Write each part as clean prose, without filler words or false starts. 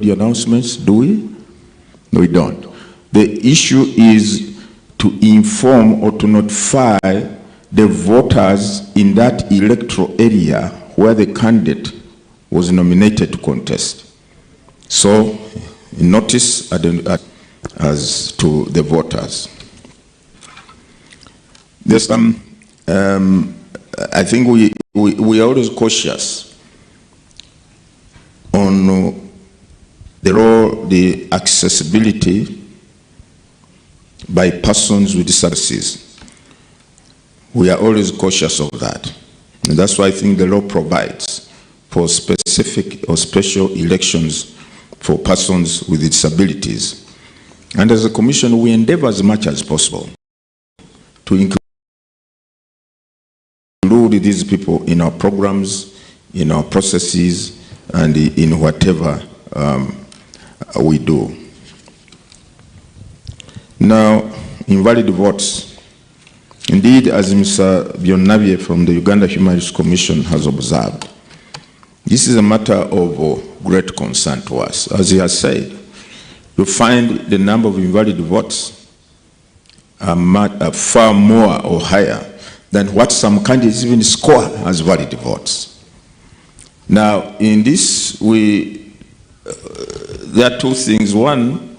the announcements, do we? No, we don't. The issue is to inform or to notify the voters in that electoral area where the candidate was nominated to contest. So, notice as to the voters. There's some, I think we are always cautious on the accessibility by persons with disabilities. We are always cautious of that. And that's why I think the law provides for specific or special elections for persons with disabilities. And as a commission, we endeavor as much as possible to include these people in our programs, in our processes, and in whatever we do. Now, invalid votes. Indeed, as Mr. Byonnabye from the Uganda Human Rights Commission has observed, this is a matter of great concern to us. As he has said, you find the number of invalid votes are far more or higher than what some candidates even score as valid votes. Now, in this, there are two things. One,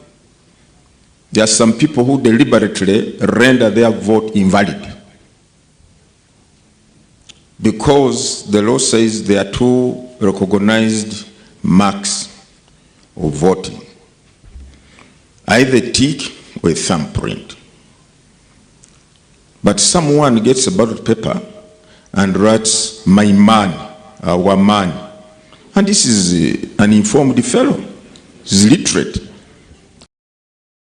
there are some people who deliberately render their vote invalid because the law says there are two recognized marks of voting, either tick or a thumbprint. But someone gets a ballot paper and writes, "My man," "our man," and this is an informed fellow. He's literate.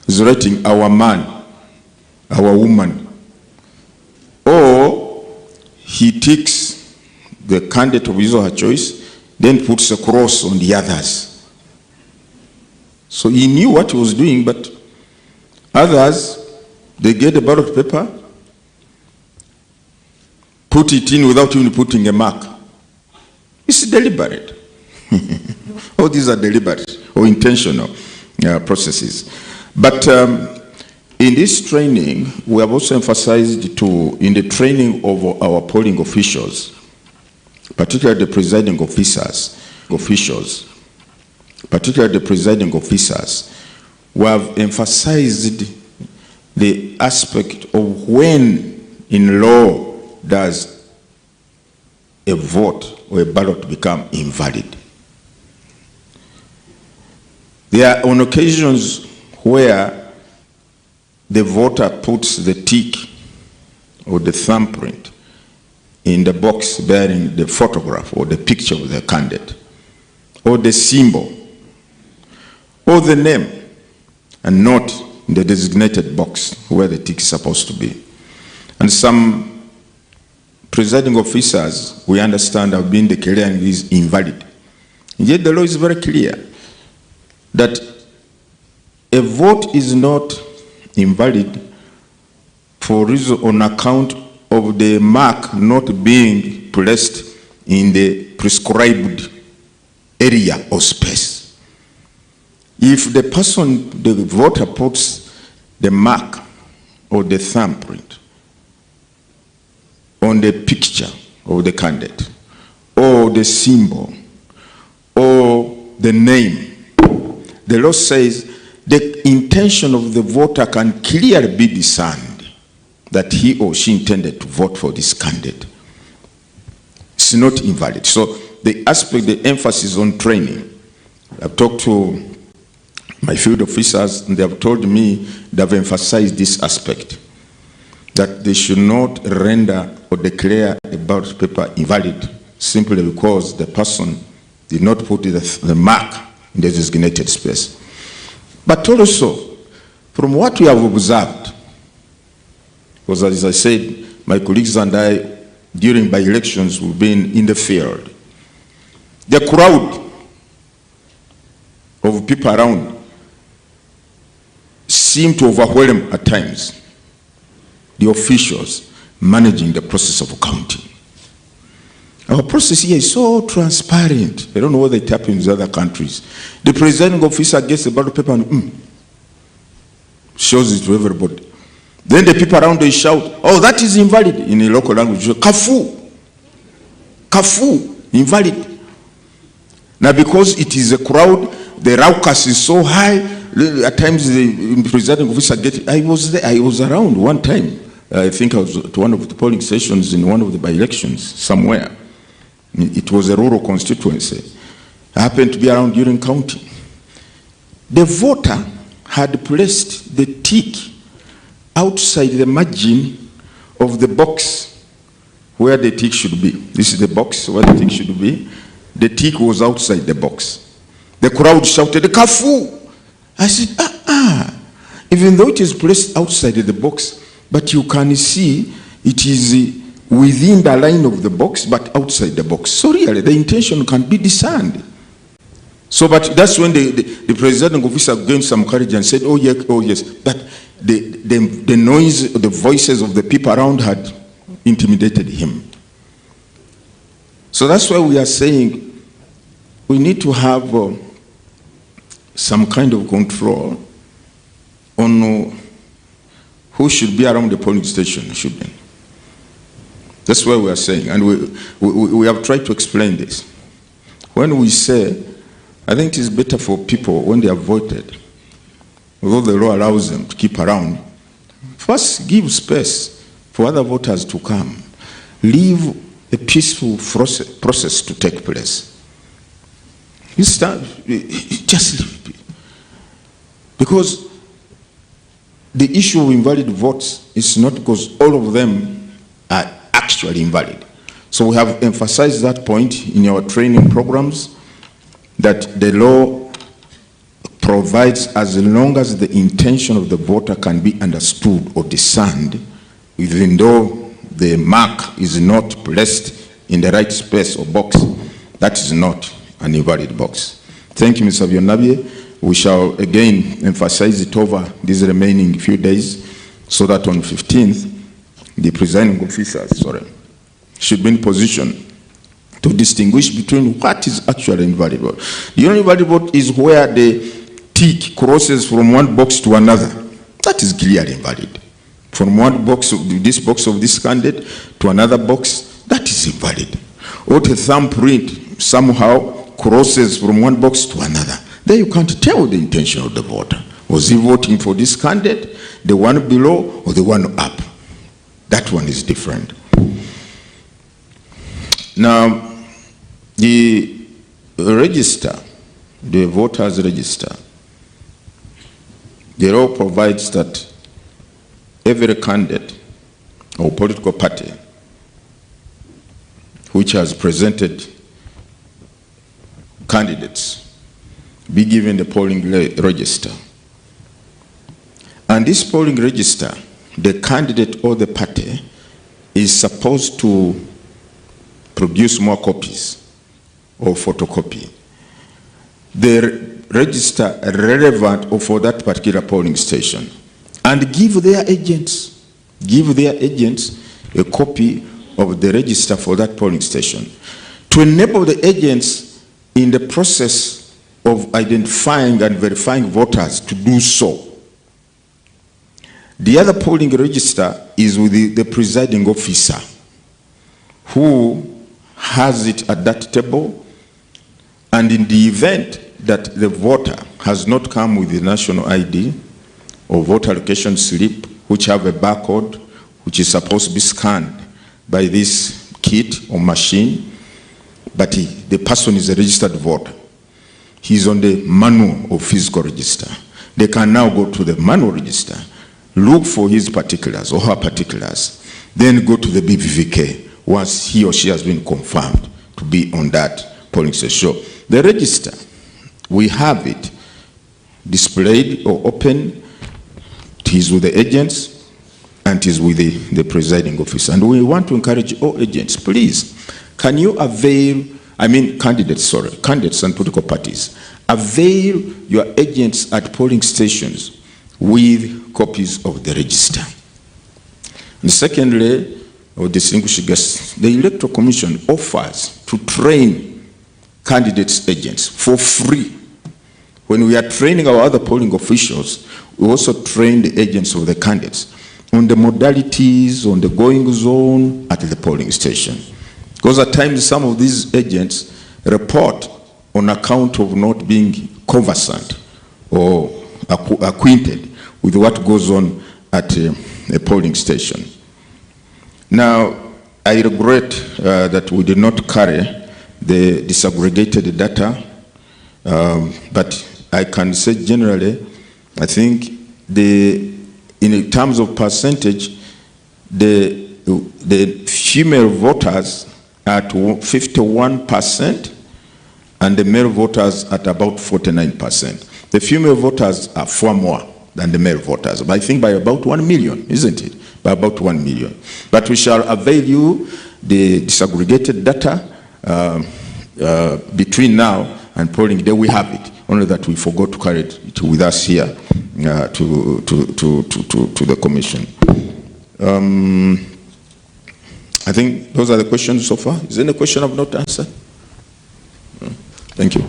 He's writing "our man," "our woman," or he ticks the candidate of his or her choice, then puts a cross on the others. So he knew what he was doing, but others, they get the ballot paper, put it in without even putting a mark. It's deliberate. All these are deliberate or intentional processes. But in this training, we have also emphasized in the training of our polling officials, particularly the presiding officers, we have emphasized the aspect of when in law does a vote or a ballot become invalid. There are on occasions where the voter puts the tick or the thumbprint in the box bearing the photograph or the picture of the candidate, or the symbol, or the name, and not in the designated box where the tick is supposed to be. And some presiding officers, we understand, have been declaring this invalid. Yet the law is very clear that a vote is not invalid for reason on account of the mark not being placed in the prescribed area or space. If the person, the voter, puts the mark or the thumbprint on the picture of the candidate, or the symbol, or the name, the law says the intention of the voter can clearly be discerned that he or she intended to vote for this candidate. It's not invalid. So the aspect, the emphasis on training, I've talked to my field officers and they have told me they have emphasized this aspect, that they should not render or declare a ballot paper invalid simply because the person did not put the mark in the designated space. But also, from what we have observed, because as I said, my colleagues and I, during by-elections, we've been in the field. The crowd of people around seem to overwhelm at times the officials managing the process of counting. Our process here is so transparent. I don't know whether it happens in other countries. The presiding officer gets the ballot paper and shows it to everybody. Then the people around they shout, "Oh, that is invalid," in a local language. Kafu. Kafu, invalid. Now because it is a crowd, the raucous is so high, at times the presiding officer gets it. I was there, I was around one time. I think I was at one of the polling stations in one of the by-elections somewhere. It was a rural constituency. I happened to be around during counting. The voter had placed the tick outside the margin of the box where the tick should be. This is the box where the tick should be. The tick was outside the box. The crowd shouted, "Kafu!" I said, even though it is placed outside the box, but you can see it is within the line of the box, but outside the box. So really, the intention can be discerned. So, but that's when the presiding officer gained some courage and said, "Oh yes," but the noise, the voices of the people around had intimidated him. So that's why we are saying we need to have some kind of control on who should be around the polling station, shouldn't. That's why we are saying, and we have tried to explain this. When we say, I think it is better for people when they have voted, although the law allows them to keep around, first give space for other voters to come. Leave a peaceful process to take place. Just leave it. Because the issue of invalid votes is not because all of them are actually invalid. So we have emphasized that point in our training programs, that the law provides as long as the intention of the voter can be understood or discerned, even though the mark is not placed in the right space or box, that is not an invalid box. Thank you, Mr. Byonnabye. We shall again emphasize it over these remaining few days so that on 15th, the presiding officers, should be in position to distinguish between what is actually invalid vote. The invalid vote is where the tick crosses from one box to another. That is clearly invalid. From one box of this candidate to another box, that is invalid. Or the thumbprint somehow crosses from one box to another. Then you can't tell the intention of the voter. Was he voting for this candidate, the one below, or the one up? That one is different. Now, the register, the voters register, the law provides that every candidate or political party which has presented candidates be given the polling register. And this polling register, the candidate or the party is supposed to produce more copies or photocopy the register relevant or for that particular polling station, and give their agents a copy of the register for that polling station, to enable the agents in the process of identifying and verifying voters to do so. The other polling register is with the presiding officer, who has it at that table, and in the event that the voter has not come with the national ID or voter location slip, which have a barcode which is supposed to be scanned by this kit or machine, but the person is a registered voter, he's on the manual or physical register, they can now go to the manual register, look for his particulars or her particulars, then go to the BVVK once he or she has been confirmed to be on that polling station. So the register, we have it displayed or open. It is with the agents and it is with the presiding officer. And we want to encourage all agents, please, can you avail, candidates and political parties, avail your agents at polling stations with copies of the register. And secondly, or distinguished guests, the Electoral Commission offers to train candidates' agents for free. When we are training our other polling officials, we also train the agents of the candidates on the modalities, on the going zone at the polling station. Because at times some of these agents report on account of not being conversant or acquainted with what goes on at a polling station. Now, I regret that we did not carry the disaggregated data, but I can say generally, I think in terms of percentage, the female voters at 51% and the male voters at about 49%. The female voters are far more than the male voters, but I think by about 1 million, isn't it? By about 1 million. But we shall avail you the disaggregated data between now and polling day. We have it, only that we forgot to carry it with us here to the commission. I think those are the questions so far. Is there any question I've not answered? Thank you.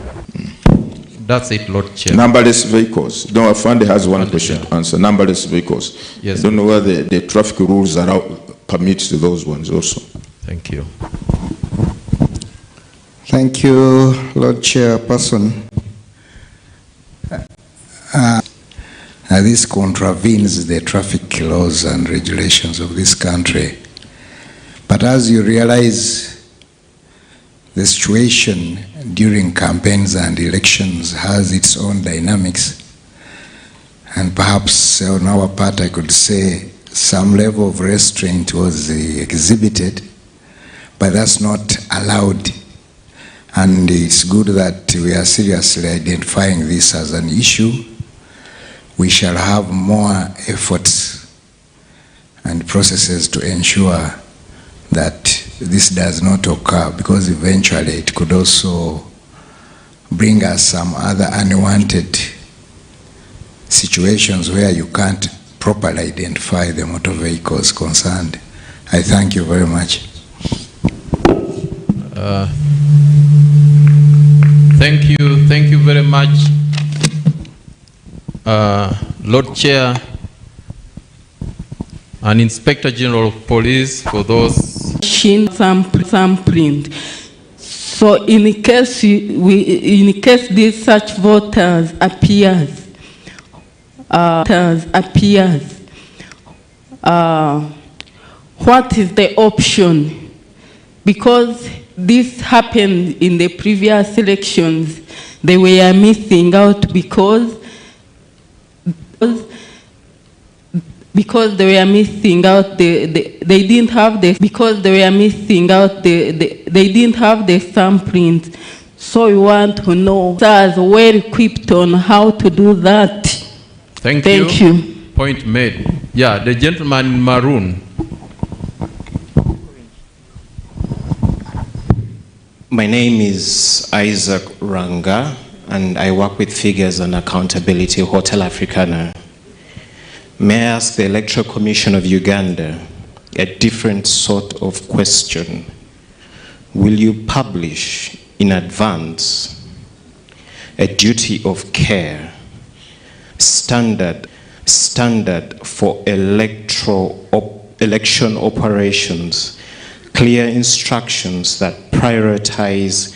That's it, Lord Chair. Numberless vehicles. No, Afande has one question to answer. Numberless vehicles. Yes. I don't know whether the traffic rules are permits those ones also. Thank you. Thank you, Lord Chairperson. This contravenes the traffic laws and regulations of this country. But as you realize, the situation during campaigns and elections has its own dynamics. And perhaps on our part, I could say some level of restraint was exhibited, but that's not allowed. And it's good that we are seriously identifying this as an issue. We shall have more efforts and processes to ensure that this does not occur, because eventually it could also bring us some other unwanted situations where you can't properly identify the motor vehicles concerned. I thank you very much. Thank you very much, Lord Chair and Inspector General of Police, for those thumbprint. So in case this such voters appears, what is the option? Because this happened in the previous elections, they were missing out because they were missing out they didn't have the thumbprint. So we want to know SARS well equipped on how to do that. Thank you. Point made. Yeah, the gentleman in maroon. My name is Isaac Ranga, and I work with Figures and Accountability, Hotel Africana. May I ask the Electoral Commission of Uganda a different sort of question? Will you publish in advance a duty of care, standard for election operations, clear instructions that prioritize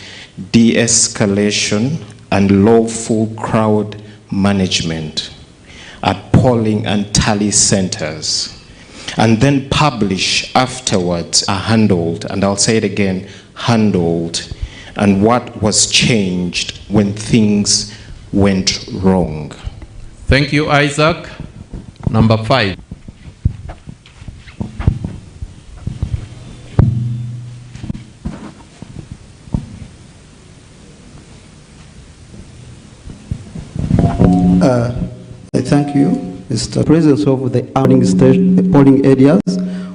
de-escalation and lawful crowd management at polling and tally centers, and then publish afterwards a handled, and I'll say it again, handled, and what was changed when things went wrong? Thank you, Isaac. Number 5. I thank you, Mr. Presence of the polling areas,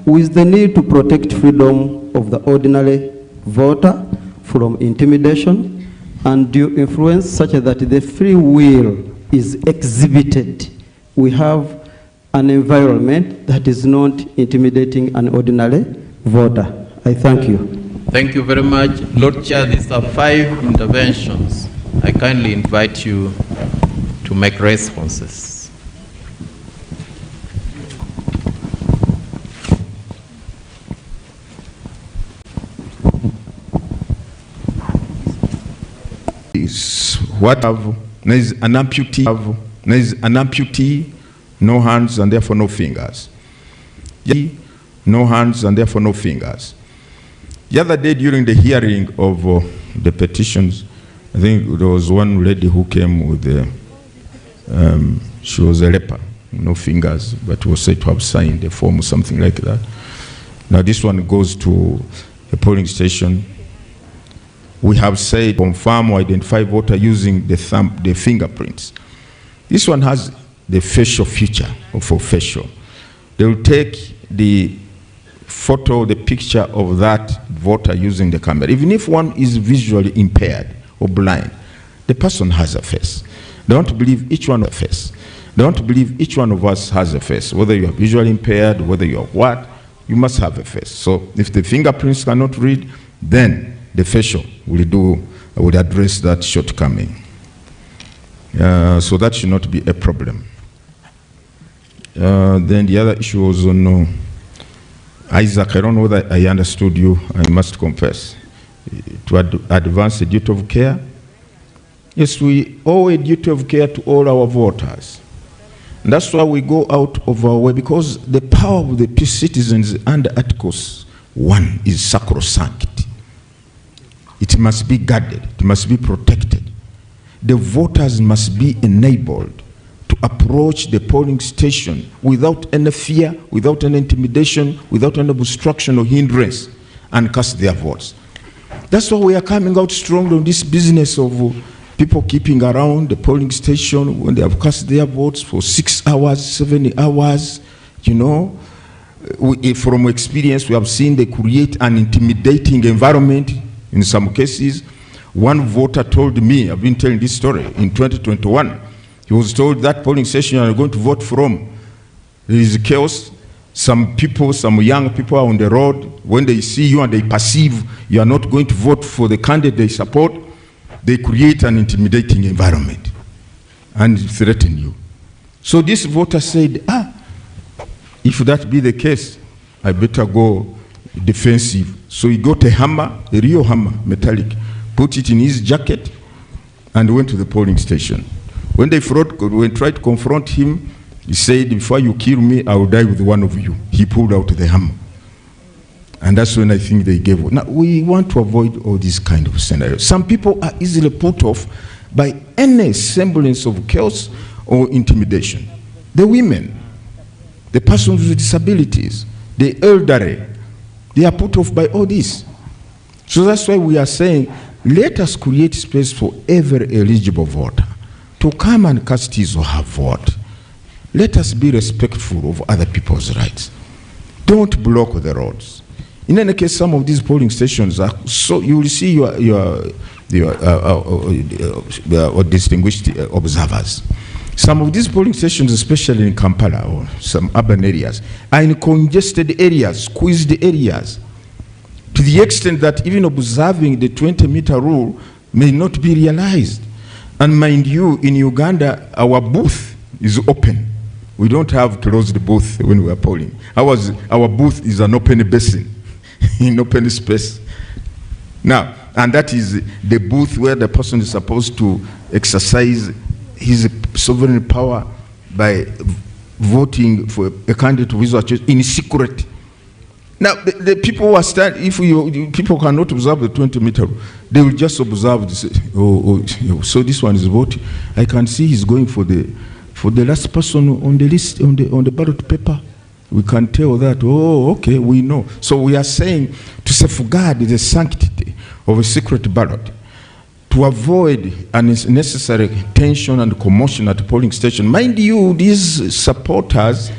with the need to protect freedom of the ordinary voter from intimidation and due influence, such that the free will is exhibited. We have an environment that is not intimidating an ordinary voter. I thank you. Thank you very much. Lord Chair, these are 5 interventions. I kindly invite you to make responses. What have, there is an amputee, no hands and therefore no fingers. No hands and therefore no fingers. The other day during the hearing of the petitions, I think there was one lady who came with she was a leper, no fingers, but was said to have signed a form or something like that. Now this one goes to a polling station. We have said confirm or identify voter using the fingerprints. This one has the facial feature for facial. They will take the photo, the picture of that voter using the camera. Even if one is visually impaired or blind, the person has a face. They don't believe each one has a face. They don't believe each one of us has a face. Whether you are visually impaired, whether you are what, you must have a face. So if the fingerprints cannot read, then the facial will address that shortcoming. So that should not be a problem. Then the other issue was on Isaac. I don't know whether I understood you, I must confess. To advance the duty of care. Yes, we owe a duty of care to all our voters. And that's why we go out of our way, because the power of the citizens under Articles 1 is sacrosanct. It must be guarded, it must be protected. The voters must be enabled to approach the polling station without any fear, without any intimidation, without any obstruction or hindrance, and cast their votes. That's why we are coming out strongly on this business of people keeping around the polling station when they have cast their votes for 6 hours, 7 hours. You know, from experience, we have seen they create an intimidating environment. In some cases, one voter told me, I've been telling this story, in 2021, he was told that polling station you are going to vote from, there is chaos. Some people, some young people are on the road. When they see you and they perceive you are not going to vote for the candidate they support, they create an intimidating environment and threaten you. So this voter said, if that be the case, I better go defensive. So he got a hammer, a real hammer, metallic, put it in his jacket, and went to the polling station. When they tried to confront him, he said, before you kill me, I will die with one of you. He pulled out the hammer. And that's when I think they gave up. Now, we want to avoid all these kind of scenarios. Some people are easily put off by any semblance of chaos or intimidation. The women, the persons with disabilities, the elderly, they are put off by all this. So that's why we are saying, let us create space for every eligible voter to come and cast his or her vote. Let us be respectful of other people's rights. Don't block the roads. In any case, some of these polling stations are so, you will see your distinguished observers. Some of these polling stations, especially in Kampala or some urban areas, are in congested areas, squeezed areas, to the extent that even observing the 20-meter rule may not be realized. And mind you, in Uganda, our booth is open. We don't have closed booth when we are polling. Our booth is an open basin, in open space. Now, and that is the booth where the person is supposed to exercise his sovereign power by voting for a candidate of his or her choice in secret. Now, the people who are standing, if people cannot observe the 20-meter, they will just observe this. So this one is voting. I can see he's going for the last person on the list, on the ballot paper. We can tell that, okay, we know. So we are saying to safeguard the sanctity of a secret ballot, to avoid unnecessary tension and commotion at the polling station. Mind you, these supporters,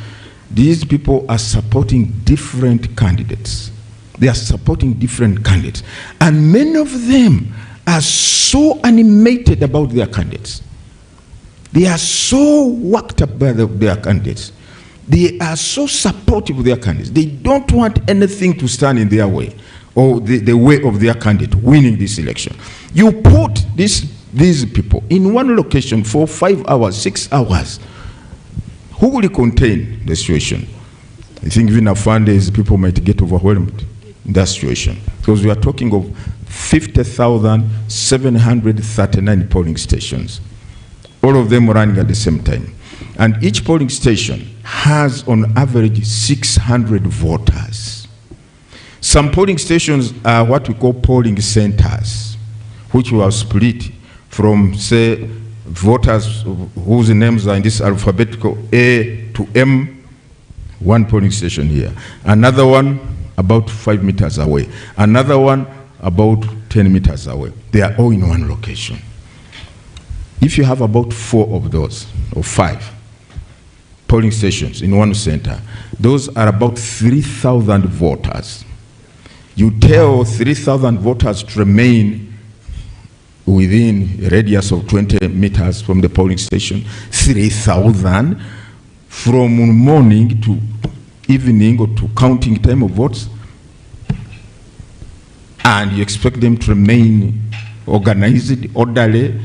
these people are supporting different candidates. They are supporting different candidates. And many of them are so animated about their candidates. They are so worked up by their candidates They are so supportive of their candidates. They don't want anything to stand in their way or the way of their candidate winning this election. You put these people in one location for 5 hours, 6 hours. Who will contain the situation? I think even Afande's people might get overwhelmed in that situation, because we are talking of 50,739 polling stations, all of them running at the same time. And each polling station has on average 600 voters. Some polling stations are what we call polling centers, which were split from, say, voters whose names are in this alphabetical A to M, one polling station here. Another one about 5 meters away. Another one about 10 meters away. They are all in one location. If you have about 4 of those, or 5 polling stations in one center, those are about 3,000 voters. You tell 3,000 voters to remain within a radius of 20 meters from the polling station, 3,000 from morning to evening or to counting time of votes, and you expect them to remain organized, orderly,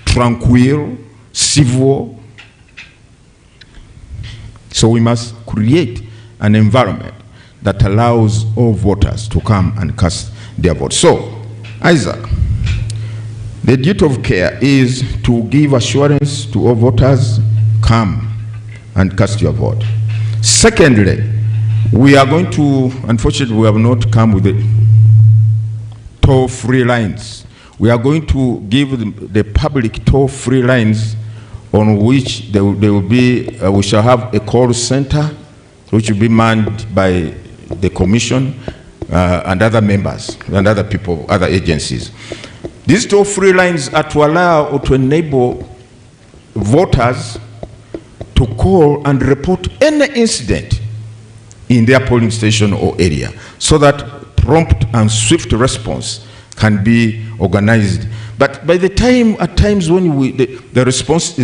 tranquil, civil. So we must create an environment that allows all voters to come and cast their vote. So, Isaac, the duty of care is to give assurance to all voters, come and cast your vote. Secondly, we are going to, unfortunately, we have not come with the toll-free lines. We are going to give the public toll-free lines on which there will be, we shall have a call center which will be manned by the commission and other members and other people, other agencies. These toll-free lines are to allow or to enable voters to call and report any incident in their polling station or area, so that prompt and swift response can be organized. But by the time, at times when the response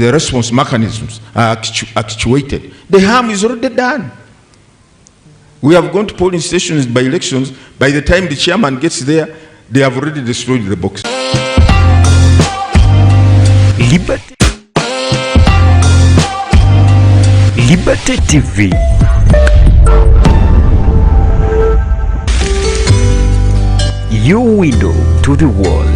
mechanisms are actuated, the harm is already done. We have gone to polling stations by elections. By the time the chairman gets there, they have already destroyed the box. Liberty TV. Your window to the world.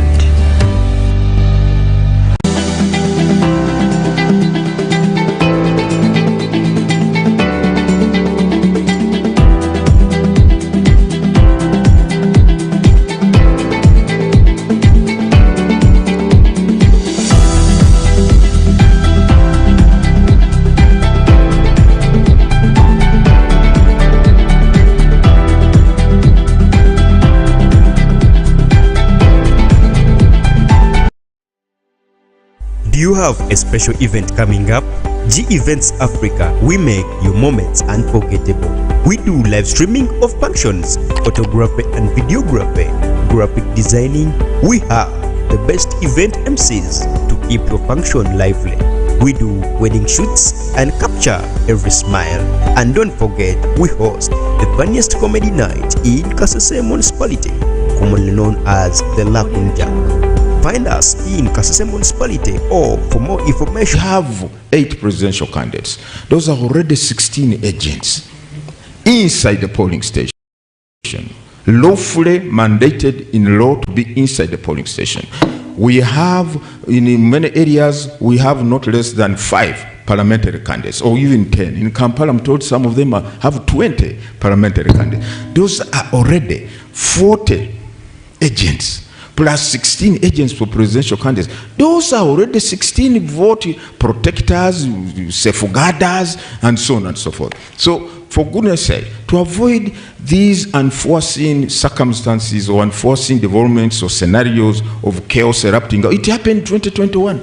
Do you have a special event coming up? G Events Africa, we make your moments unforgettable. We do live streaming of functions, photography and videography, graphic designing. We have the best event MCs to keep your function lively. We do wedding shoots and capture every smile. And don't forget, we host the funniest comedy night in Kasese Municipality, commonly known as the Lakunja. Find us in Kasese Municipality, or for more information. We have 8 presidential candidates. Those are already 16 agents inside the polling station, lawfully mandated in law to be inside the polling station. We have, in many areas, we have not less than 5 parliamentary candidates, or even 10. In Kampala, I'm told some of them have 20 parliamentary candidates. Those are already 40 agents, plus 16 agents for presidential candidates. Those are already 16 vote protectors, safeguarders, and so on and so forth. So, for goodness sake, to avoid these unforeseen circumstances or unforeseen developments or scenarios of chaos erupting, it happened in 2021.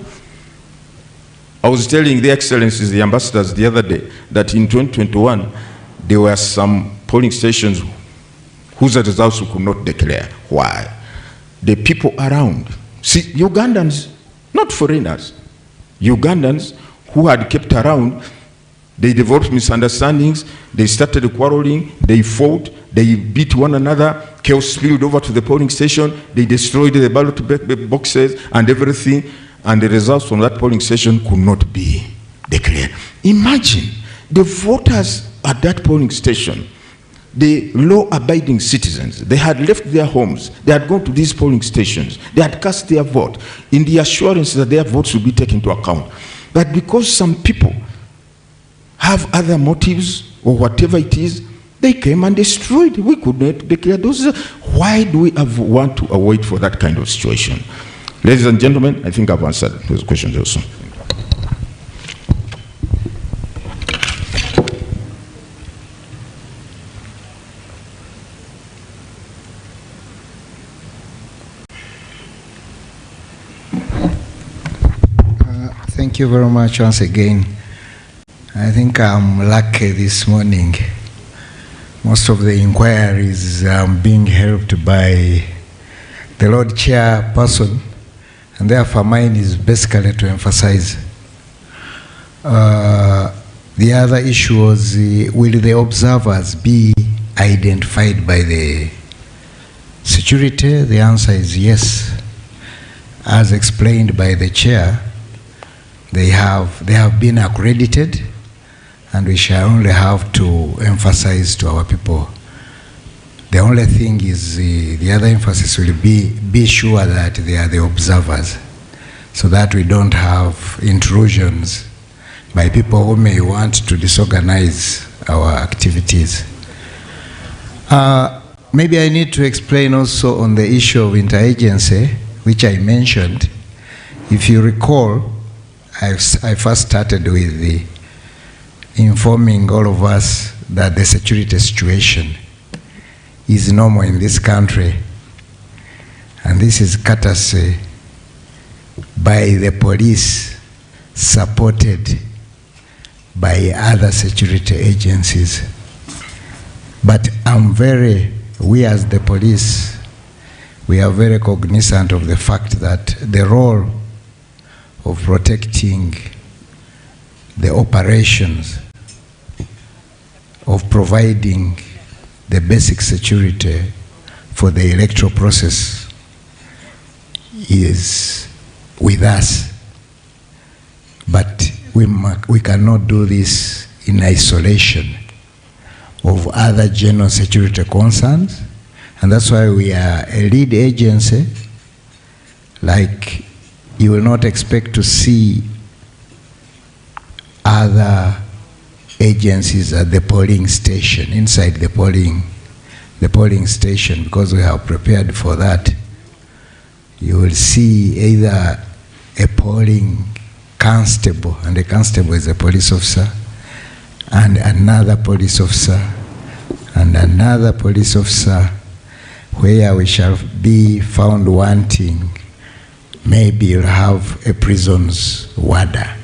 I was telling the excellencies, the ambassadors, the other day, that in 2021, there were some polling stations whose results we could not declare. Why? The people around, see, Ugandans, not foreigners, Ugandans who had kept around, They developed misunderstandings, they started quarreling, they fought, they beat one another, chaos spilled over to the polling station, they destroyed the ballot boxes and everything, and the results from that polling station could not be declared. Imagine the voters at that polling station, the law-abiding citizens, they had left their homes, they had gone to these polling stations, they had cast their vote in the assurance that their votes would be taken into account. But because some people have other motives or whatever it is, they came and destroyed. We could not declare those. Why do we want to avoid for that kind of situation? Ladies and gentlemen, I think I've answered those questions also. Thank you very much once again. I think I'm lucky this morning. Most of the inquiries are being helped by the Lord Chairperson, and therefore mine is basically to emphasize. The other issue was, will the observers be identified by the security? The answer is yes. As explained by the chair, they have been accredited, and we shall only have to emphasize to our people. The only thing is the other emphasis will be sure that they are the observers, so that we don't have intrusions by people who may want to disorganize our activities. Maybe I need to explain also on the issue of interagency, which I mentioned. If you recall, I first started with the informing all of us that the security situation is normal in this country, and this is courtesy by the police, supported by other security agencies. But we as the police, we are very cognizant of the fact that the role of protecting the operations, of providing the basic security for the electoral process is with us. But we cannot do this in isolation of other general security concerns, and that's why we are a lead agency. Like, you will not expect to see other agencies at the polling station, inside the polling station, because we have prepared for that. You will see either a polling constable, and the constable is a police officer, and another police officer, and another police officer, where we shall be found wanting. Maybe you'll have a prisons warder.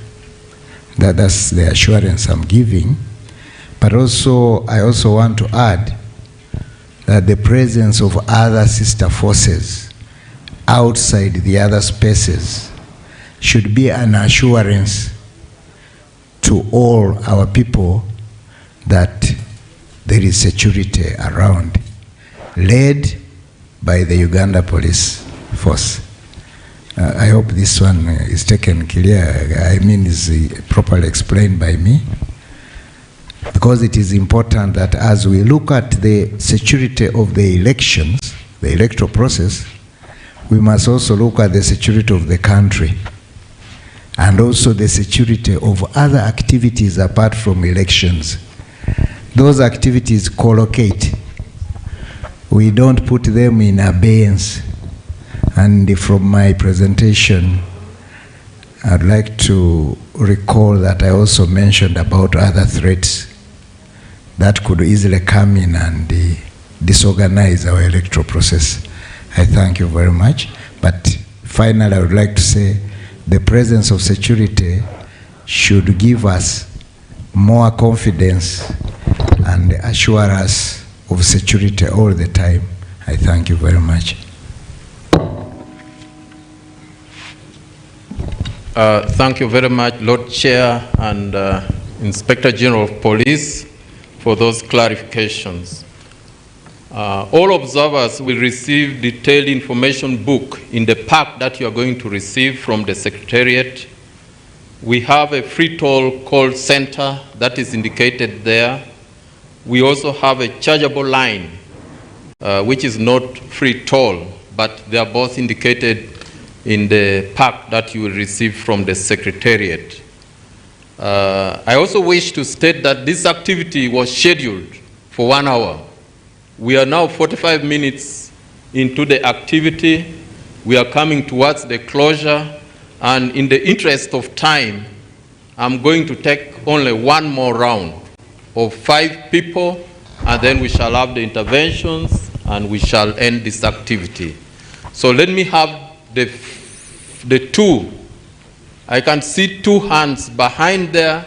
That's the assurance I'm giving. But also, I also want to add that the presence of other sister forces outside the other spaces should be an assurance to all our people that there is security around, led by the Uganda Police Force. I hope this one is taken clear. I mean, is properly explained by me, because it is important that as we look at the security of the elections, the electoral process, we must also look at the security of the country, and also the security of other activities apart from elections. Those activities collocate. We don't put them in abeyance. And from my presentation, I'd like to recall that I also mentioned about other threats that could easily come in and disorganize our electoral process. I thank you very much. But finally, I would like to say the presence of security should give us more confidence and assure us of security all the time. I thank you very much. Thank you very much, Lord Chair and Inspector General of Police, for those clarifications. All observers will receive detailed information book in the pack that you are going to receive from the Secretariat. We have a free toll call center that is indicated there. We also have a chargeable line, which is not free toll, but they are both indicated in the pack that you will receive from the Secretariat. I also wish to state that this activity was scheduled for 1 hour. We are now 45 minutes into the activity. We are coming towards the closure, and in the interest of time, I'm going to take only one more round of 5 people, and then we shall have the interventions and we shall end this activity. So let me have the two. I can see 2 hands behind there.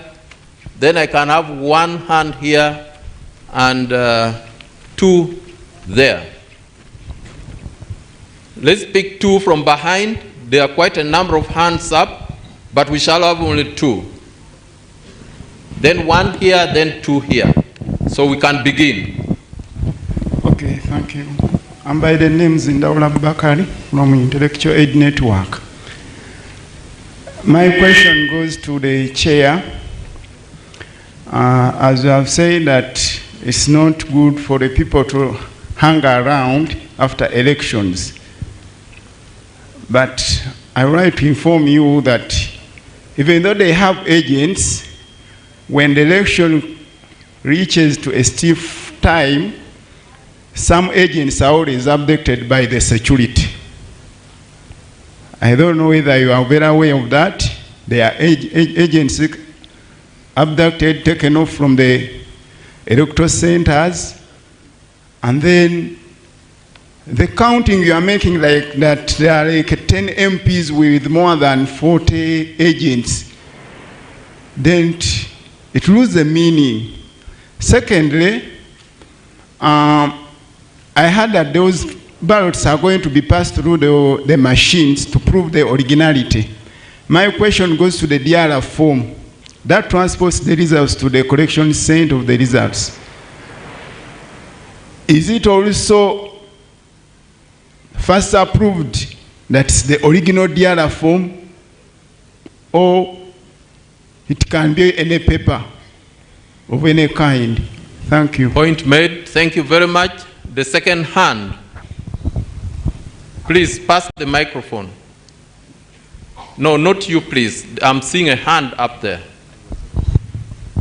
Then I can have 1 hand here and 2 there. Let's pick 2 from behind. There are quite a number of hands up, but we shall have only 2. Then 1 here, then 2 here. So we can begin. Okay, thank you. I'm by the name Zindaula Bakari from Intellectual Aid Network. My question goes to the chair. As you have said that it's not good for the people to hang around after elections. But I would like to inform you that even though they have agents, when the election reaches to a stiff time, some agents are always abducted by the security. I don't know whether you are very aware of that. There are agents abducted, taken off from the electoral centers, and then the counting you are making like that there are like 10 MPs with more than 40 agents, then it loses the meaning. Secondly, I heard that those ballots are going to be passed through the machines to prove the originality. My question goes to the DRR form that transports the results to the collection center of the results. Is it also first approved that's the original DRR form, or it can be any paper of any kind? Thank you. Point made. Thank you very much. The second hand. Please pass the microphone. No, not you, please. I'm seeing a hand up there.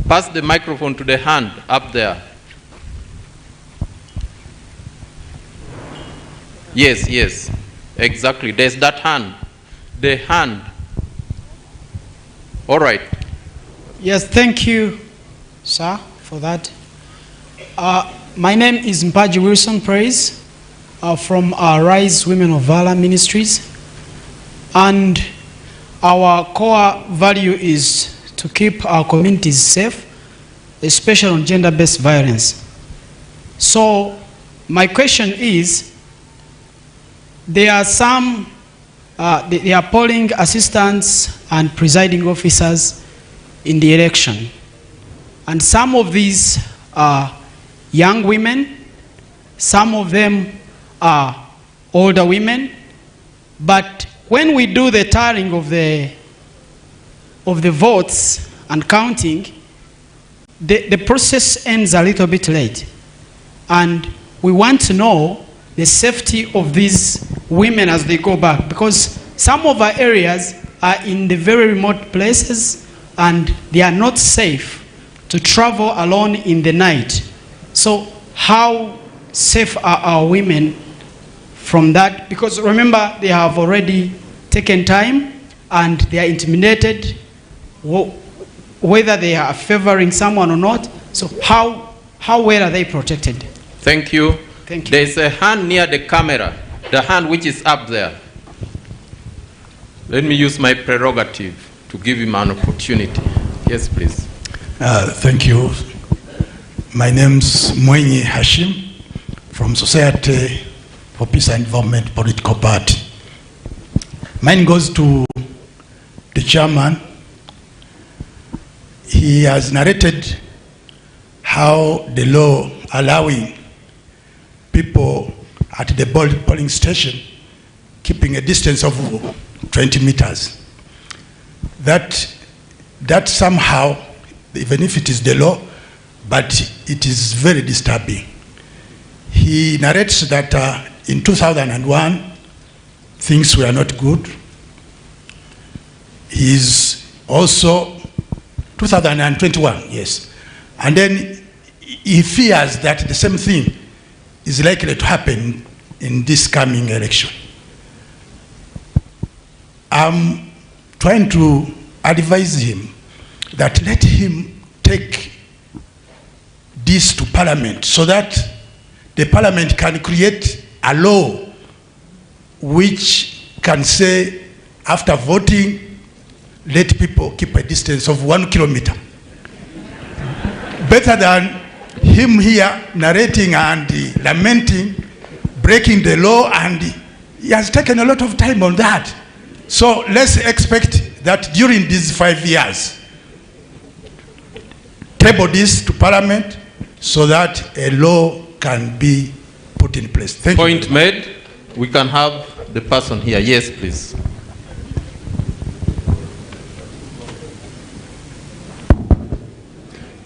Pass the microphone to the hand up there. Yes, yes, exactly. There's that hand. The hand. All right. Yes, thank you, sir, for that. My name is Mpaji Wilson Praise from Rise Women of Valor Ministries. And our core value is to keep our communities safe, especially on gender-based violence. So my question is, there are some, there are polling assistants and presiding officers in the election. And some of these are young women, some of them are older women, but when we do the tallying of the votes and counting, the process ends a little bit late. And we want to know the safety of these women as they go back, because some of our areas are in the very remote places and they are not safe to travel alone in the night. So how safe are our women from that? Because remember, they have already taken time and they are intimidated, whether they are favoring someone or not. So how well are they protected? Thank you. Thank you. There's a hand near the camera, the hand which is up there. Let me use my prerogative to give him an opportunity. Yes, please. Thank you. My name's Mwenye Hashim from Society for Peace and Development Political Party. Mine goes to the chairman. He he has narrated how the law allowing people at the polling station keeping a distance of 20 meters. That somehow, even if it is the law, but it is very disturbing. He narrates that in 2001, things were not good. He's also 2021, yes. And then he fears that the same thing is likely to happen in this coming election. I'm trying to advise him that let him take this to Parliament so that the Parliament can create a law which can say after voting, let people keep a distance of 1 kilometer. Better than him here narrating and lamenting, breaking the law, and he has taken a lot of time on that. So let's expect that during these 5 years, table this to Parliament so that a law can be put in place. Thank you. Point made. We can have the person here. Yes, please.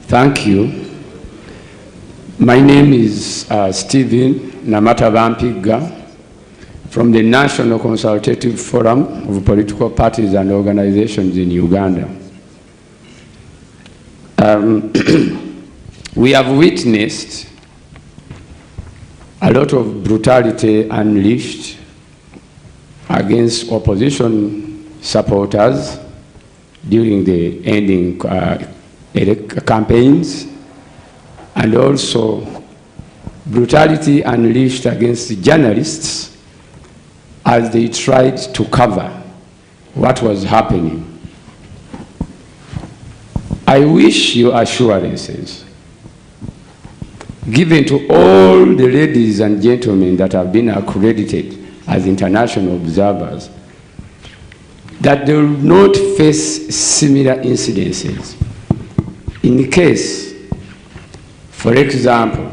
Thank you. My name is Stephen Namatavampiga from the National Consultative Forum of Political Parties and Organizations in Uganda. We have witnessed a lot of brutality unleashed against opposition supporters during the ending campaigns, and also brutality unleashed against journalists as they tried to cover what was happening. I wish you assurances given to all the ladies and gentlemen that have been accredited as international observers that they will not face similar incidences. In case, for example,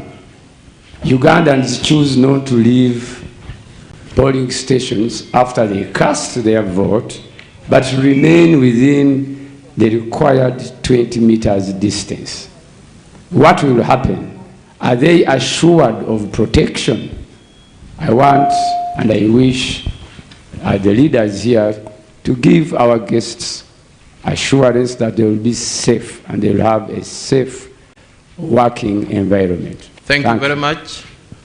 Ugandans choose not to leave polling stations after they cast their vote, but remain within the required 20 meters distance. What will happen? Are they assured of protection? I want and I wish the leaders here to give our guests assurance that they will be safe and they will have a safe working environment. Thank you very much.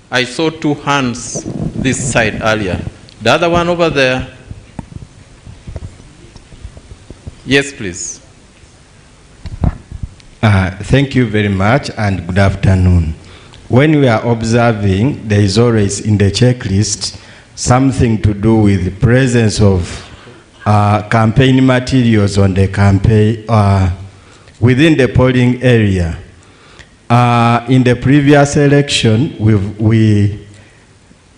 I saw 2 hands this side earlier. The other one over there. Yes, please. Thank you very much and good afternoon. When we are observing, there is always in the checklist something to do with the presence of campaign materials on the campaign within the polling area. In the previous election,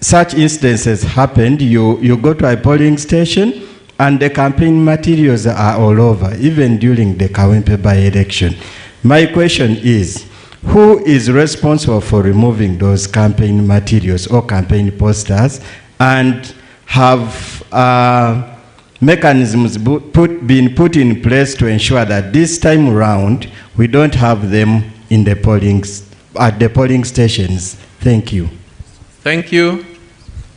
such instances happened. You go to a polling station and the campaign materials are all over, even during the Kawempe by-election. My question is, who is responsible for removing those campaign materials or campaign posters, and have mechanisms been put in place to ensure that this time around we don't have them in the at the polling stations? Thank you. Thank you.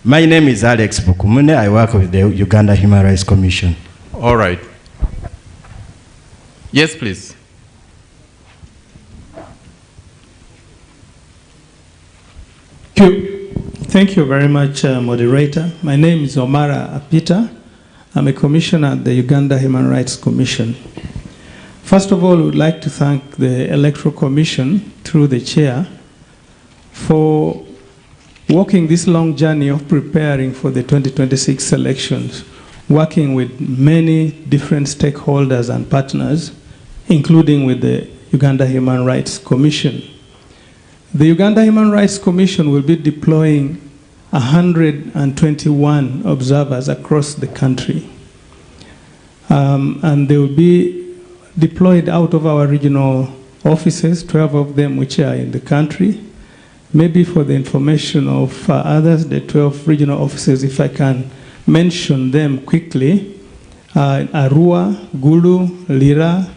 My name is Alex Bukumune. I work with the Uganda Human Rights Commission. All right. Yes, please. Thank you very much, moderator. My name is Omara Apita. I'm a commissioner at the Uganda Human Rights Commission. First of all, I would like to thank the Electoral Commission, through the chair, for walking this long journey of preparing for the 2026 elections, working with many different stakeholders and partners, including with the Uganda Human Rights Commission. The Uganda Human Rights Commission will be deploying 121 observers across the country. And they will be deployed out of our regional offices, 12 of them which are in the country. Maybe for the information of others, the 12 regional offices, if I can mention them quickly, Arua, Gulu, Lira,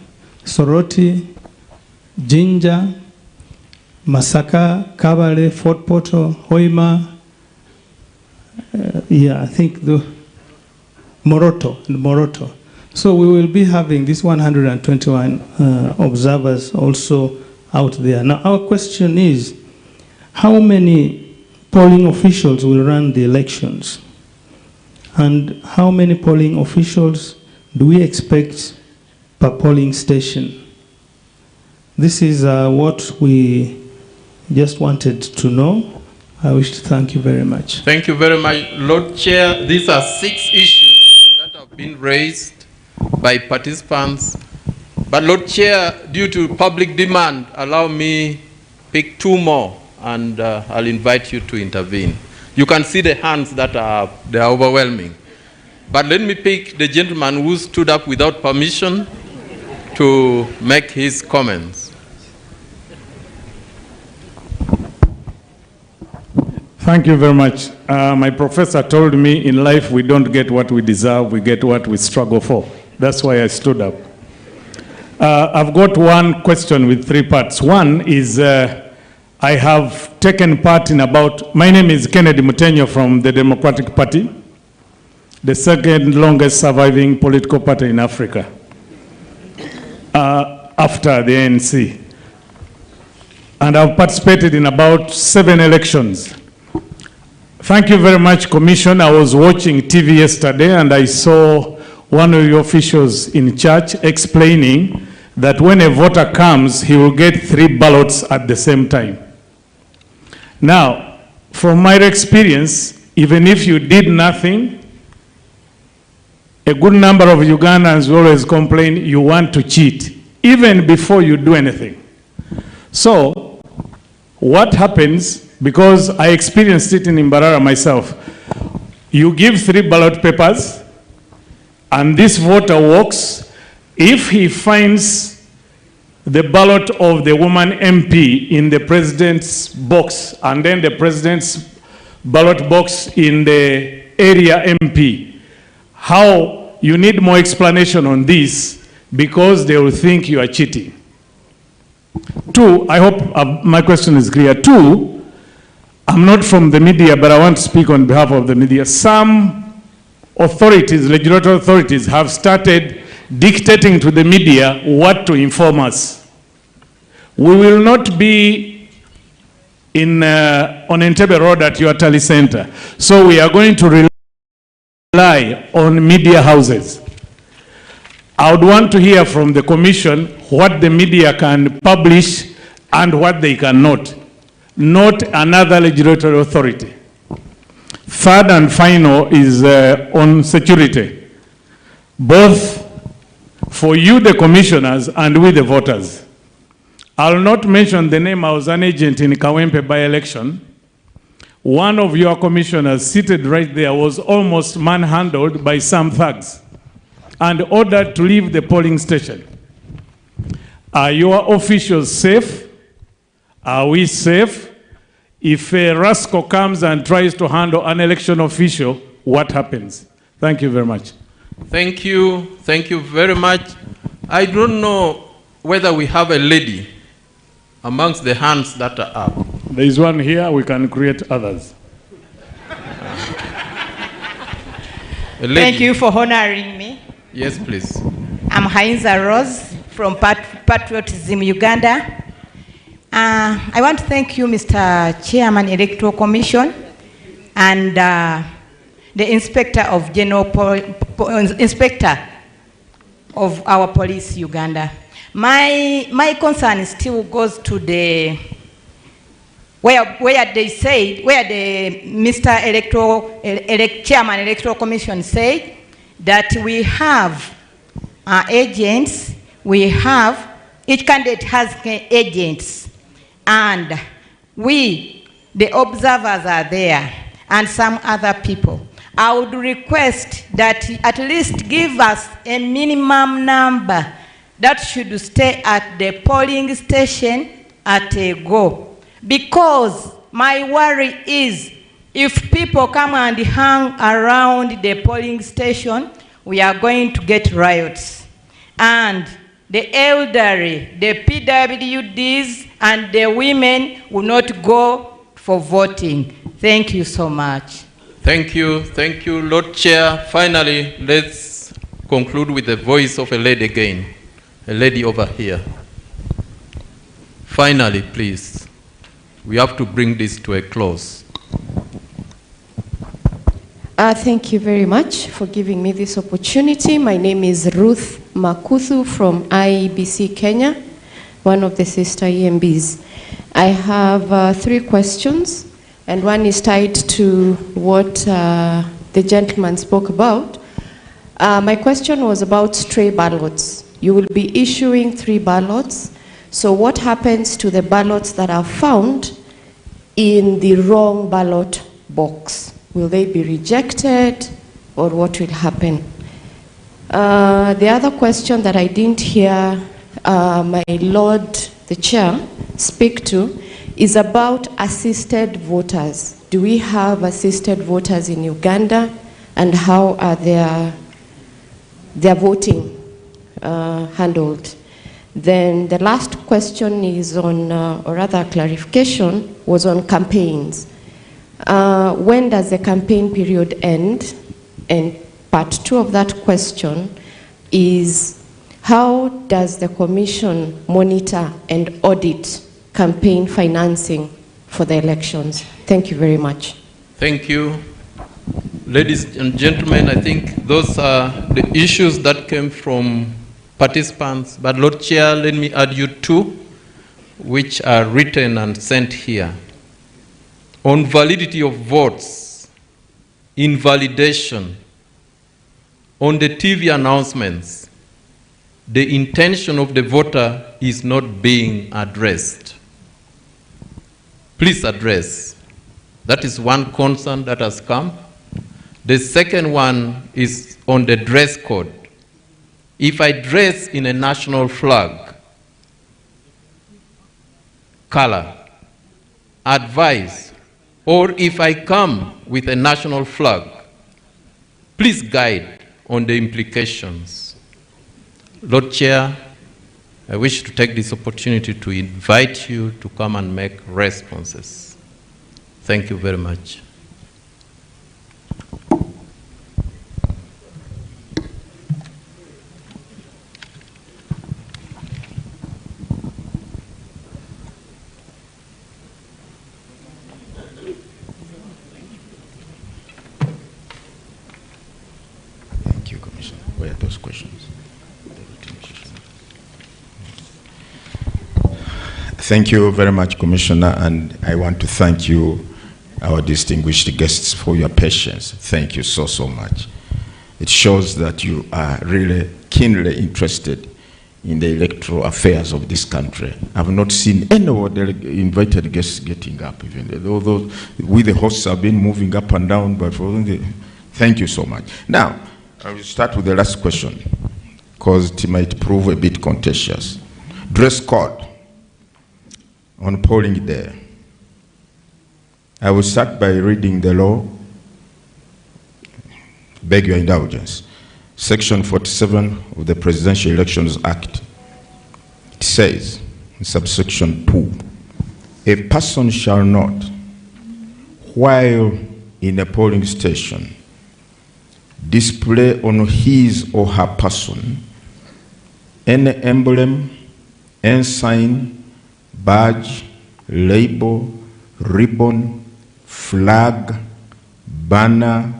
Soroti, Jinja, Masaka, Kabale, Fort Portal, Hoima, I think the Moroto. So we will be having these 121 observers also out there. Now our question is, how many polling officials will run the elections? And how many polling officials do we expect per polling station? This is what we just wanted to know. I wish to thank you very much. Thank you very much, Lord Chair. These are 6 issues that have been raised by participants. But Lord Chair, due to public demand, allow me pick 2 more, and I'll invite you to intervene. You can see the hands that they are overwhelming. But let me pick the gentleman who stood up without permission to make his comments. Thank you very much. My professor told me in life we don't get what we deserve, we get what we struggle for. That's why I stood up. I've got one question with 3 parts. One is I have taken part in my name is Kennedy Mutenyo from the Democratic Party, the second longest surviving political party in Africa, after the ANC. And I've participated in about 7 elections. Thank you very much, Commission. I was watching TV yesterday and I saw one of your officials in church explaining that when a voter comes, he will get 3 ballots at the same time. Now, from my experience, even if you did nothing, a good number of Ugandans always complain you want to cheat, even before you do anything. So, what happens, because I experienced it in Mbarara myself, you give 3 ballot papers, and this voter walks. If he finds the ballot of the woman MP in the president's box, and then the president's ballot box in the area MP, how you need more explanation on this, because they will think you are cheating. 2, I hope my question is clear. 2, I'm not from the media, but I want to speak on behalf of the media. Some authorities, legislative authorities, have started dictating to the media what to inform us. We will not be on Entebbe Road at your Tally Center. So we are going to rely on media houses. I would want to hear from the Commission what the media can publish and what they cannot, not another legislative authority. 3rd and final is on security, both for you, the commissioners, and we, the voters. I'll not mention the name. I was an agent in Kawempe by-election. One of your commissioners seated right there was almost manhandled by some thugs and ordered to leave the polling station. Are your officials safe? Are we safe? If a rascal comes and tries to handle an election official, what happens? Thank you very much. Thank you. Thank you very much. I don't know whether we have a lady amongst the hands that are up. There is one here. We can create others. Thank you for honoring me. Yes, please. I'm Hainza Rose from Patriotism Uganda. I want to thank you, Mr. Chairman, Electoral Commission, and the Inspector of Inspector of our police, Uganda. My concern still goes to the where they say, where the Mr. Chairman Electoral Commission said that we have agents, each candidate has agents, and we, the observers, are there, and some other people. I would request that at least give us a minimum number that should stay at the polling station at a go. Because my worry is if people come and hang around the polling station, we are going to get riots. And the elderly, the PWDs, and the women will not go for voting. Thank you so much. Thank you, Lord Chair. Finally, let's conclude with the voice of a lady again. A lady over here. Finally, please. We have to bring this to a close. Thank you very much for giving me this opportunity. My name is Ruth Makuthu from IEBC Kenya, one of the sister EMBs. I have 3 questions, and one is tied to what the gentleman spoke about. My question was about stray ballots. You will be issuing 3 ballots. So what happens to the ballots that are found in the wrong ballot box? Will they be rejected, or what will happen? The other question that I didn't hear my Lord the Chair speak to is about assisted voters. Do we have assisted voters in Uganda, and how are their voting handled? Then the last question is on, or rather clarification, was on campaigns. When does the campaign period end? And part 2 of that question is, how does the Commission monitor and audit campaign financing for the elections? Thank you very much. Thank you. Ladies and gentlemen, I think those are the issues that came from participants. But Lord Chair, let me add you 2, which are written and sent here. On validity of votes, invalidation, on the TV announcements, the intention of the voter is not being addressed. Please address. That is one concern that has come. The second one is on the dress code. If I dress in a national flag, color, advise, or if I come with a national flag, please guide on the implications. Lord Chair, I wish to take this opportunity to invite you to come and make responses. Thank you very much. Thank you, Commissioner. Where are those questions? Thank you very much, Commissioner, and I want to thank you, our distinguished guests, for your patience. Thank you so, so much. It shows that you are really keenly interested in the electoral affairs of this country. I've not seen any of the invited guests getting up, even though we, the hosts, have been moving up and down, but thank you so much. Now, I will start with the last question, because it might prove a bit contentious. Dress code on polling day. I will start by reading the law. Beg your indulgence. Section 47 of the Presidential Elections Act. It says, in subsection 2, a person shall not, while in a polling station, display on his or her person any emblem, ensign, badge, label, ribbon, flag, banner,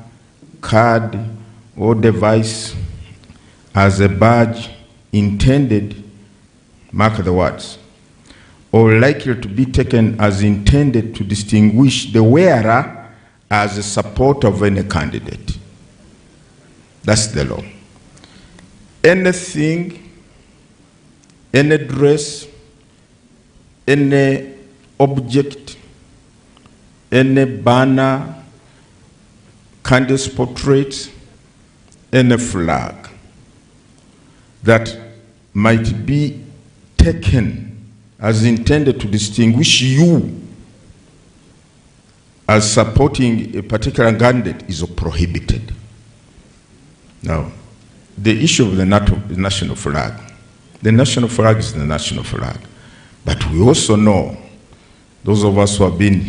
card, or device as a badge intended, mark the words, or likely to be taken as intended to distinguish the wearer as a supporter of any candidate. That's the law. Anything, any dress, any object, any banner, candidate's portrait, any flag that might be taken as intended to distinguish you as supporting a particular candidate is prohibited. Now, the issue of the national flag. The national flag is the national flag. But we also know, those of us who have been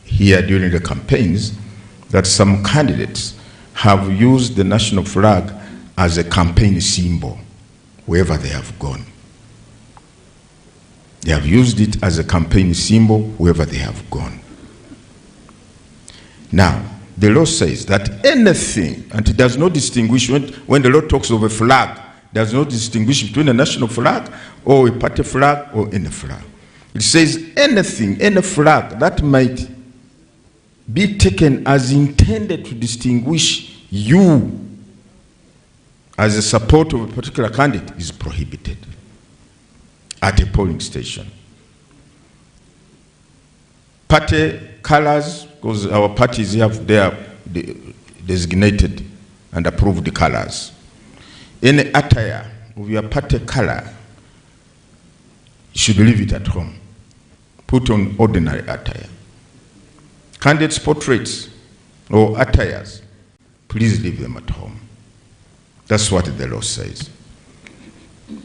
here during the campaigns, that some candidates have used the national flag as a campaign symbol wherever they have gone. They have used it as a campaign symbol wherever they have gone. Now, the law says that anything, and it does not distinguish, when the law talks of a flag, does not distinguish between a national flag or a party flag or any flag. It says anything, any flag that might be taken as intended to distinguish you as a supporter of a particular candidate is prohibited at a polling station. Party colors, because our parties have their designated and approved colors. Any attire of your party color, you should leave it at home. Put on ordinary attire. Candidates' portraits or attires, please leave them at home. That's what the law says.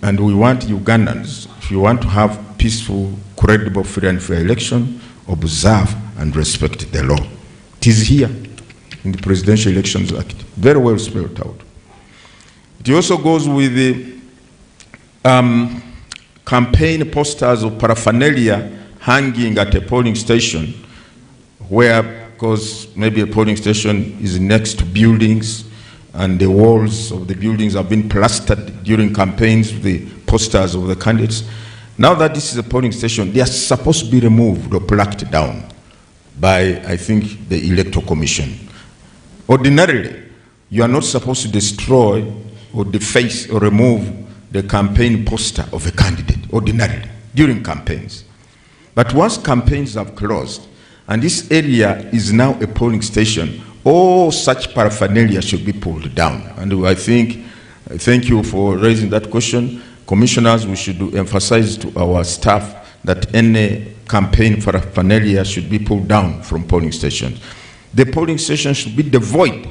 And we want Ugandans, if you want to have peaceful, credible, free and fair election, observe and respect the law. It is here in the Presidential Elections Act, very well spelled out. It also goes with the campaign posters or paraphernalia hanging at a polling station where, because maybe a polling station is next to buildings and the walls of the buildings have been plastered during campaigns with the posters of the candidates. Now that this is a polling station, they are supposed to be removed or plucked down by, I think, the Electoral Commission. Ordinarily, you are not supposed to destroy or deface or remove the campaign poster of a candidate, ordinarily, during campaigns. But once campaigns have closed, and this area is now a polling station, all such paraphernalia should be pulled down. And I think, thank you for raising that question. Commissioners, we should emphasize to our staff that any campaign paraphernalia should be pulled down from polling stations. The polling station should be devoid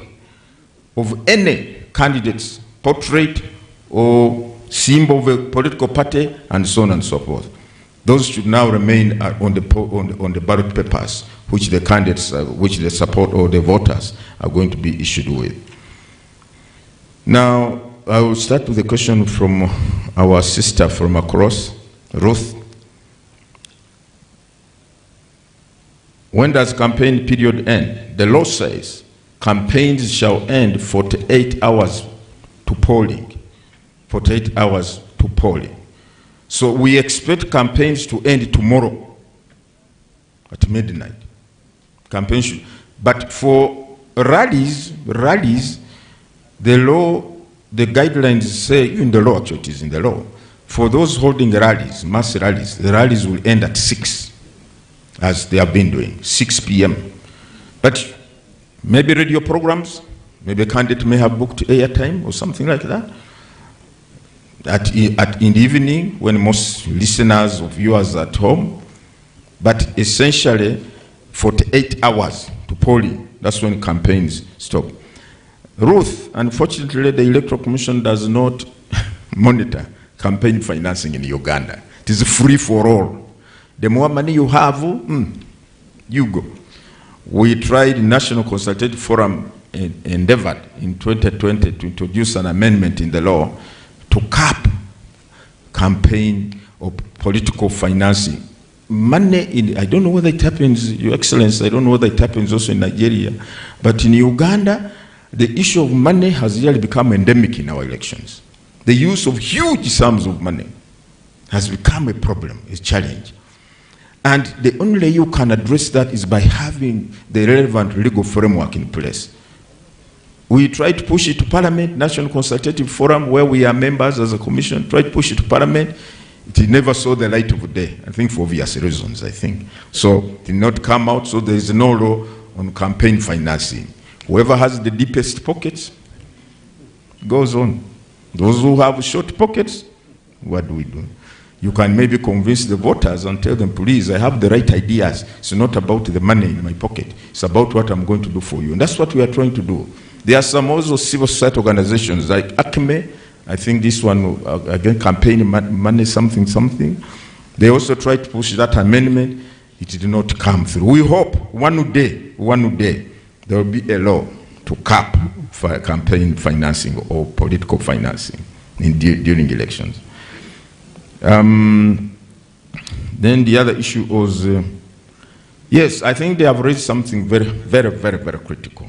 of any candidate's portrait or symbol of a political party, and so on and so forth. Those should now remain on the ballot papers, which the candidates, which the support or the voters are going to be issued with. Now, I will start with a question from our sister from across, Ruth. When does campaign period end? The law says campaigns shall end 48 hours to polling. 48 hours to polling. So we expect campaigns to end tomorrow at midnight. Campaigns should, but for rallies, the law, the guidelines say, in the law, actually it is in the law, for those holding rallies, mass rallies, the rallies will end at 6, as they have been doing, 6 p.m. But maybe radio programs, maybe a candidate may have booked airtime or something like that. In the evening, when most listeners or viewers are at home, but essentially 48 hours to polling, that's when campaigns stop. Ruth, unfortunately, the Electoral Commission does not monitor campaign financing in Uganda. It is free for all. The more money you have, you go. We tried, National Consultative Forum endeavored in 2020 to introduce an amendment in the law to cap campaign or political financing. Money, I don't know whether it happens, Your Excellency, I don't know whether it happens also in Nigeria, but in Uganda, the issue of money has really become endemic in our elections. The use of huge sums of money has become a problem, a challenge. And the only way you can address that is by having the relevant legal framework in place. We try to push it to Parliament, National Consultative Forum, where we are members as a commission, try to push it to Parliament. It never saw the light of day, I think for obvious reasons, I think. So it did not come out, so there is no law on campaign financing. Whoever has the deepest pockets goes on. Those who have short pockets what do we do? You can maybe convince the voters and tell them, please, I have the right ideas. It's not about the money in my pocket. It's about what I'm going to do for you. And that's what we are trying to do. There are some also civil society organizations like ACME. I think this one, again, campaign money something. They also tried to push that amendment. It did not come through. We hope one day, there will be a law to cap for campaign financing or political financing during elections. Then the other issue was, yes, I think they have raised something very, very, very, very critical.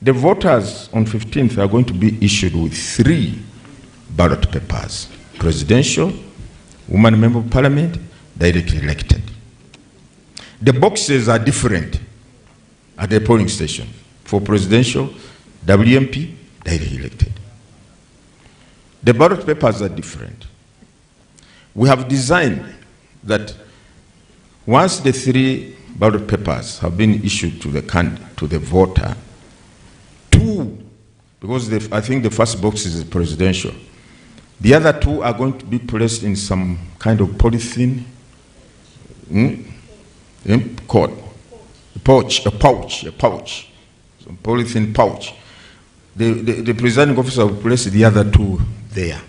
The voters on 15th are going to be issued with 3 ballot papers: presidential, woman member of parliament, directly elected. The boxes are different at the polling station. For presidential, WMP, directly elected. The ballot papers are different. We have designed that once the 3 ballot papers have been issued to the voter, 2, because I think the first box is presidential, the other 2 are going to be placed in some kind of polythene pouch, some polythene pouch. The presiding officer will place the other 2 there,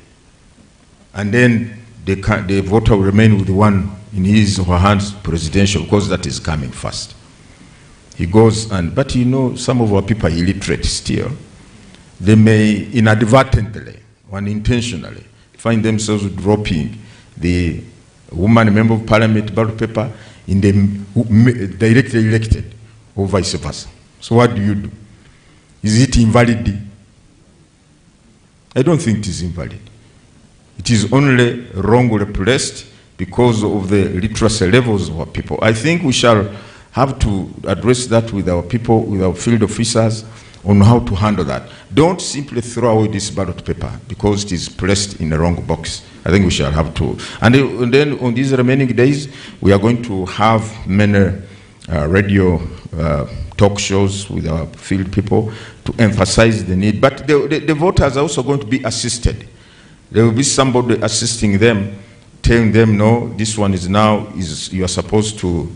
and then the voter will remain with the one in his or her hands, presidential, because that is coming first. He goes but you know, some of our people are illiterate still. They may inadvertently, unintentionally, find themselves dropping the woman member of parliament ballot paper in the directly elected, or vice versa. So what do you do? Is it invalid? I don't think it is invalid. It is only wrongly placed because of the literacy levels of our people. I think we shall have to address that with our people, with our field officers, on how to handle that. Don't simply throw away this ballot paper because it is placed in the wrong box. I think we shall have to. And then on these remaining days, we are going to have many radio talk shows with our field people to emphasize the need. But the voters are also going to be assisted. There will be somebody assisting them, telling them, no, this one is now, you are supposed to,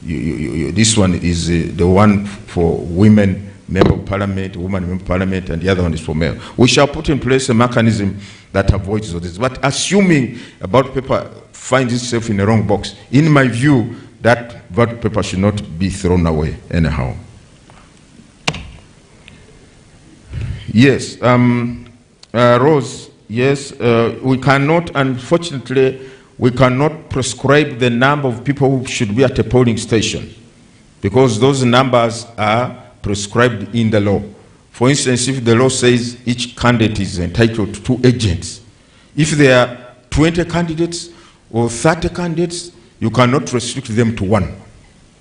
this one is the one for women, member of parliament, woman member of parliament, and the other one is for male. We shall put in place a mechanism that avoids all this. But assuming a ballot paper finds itself in the wrong box, in my view, that ballot paper should not be thrown away anyhow. Yes, Rose, yes, we cannot, unfortunately, we cannot prescribe the number of people who should be at a polling station because those numbers are prescribed in the law. For instance, if the law says each candidate is entitled to 2 agents, if there are 20 candidates or 30 candidates, you cannot restrict them to 1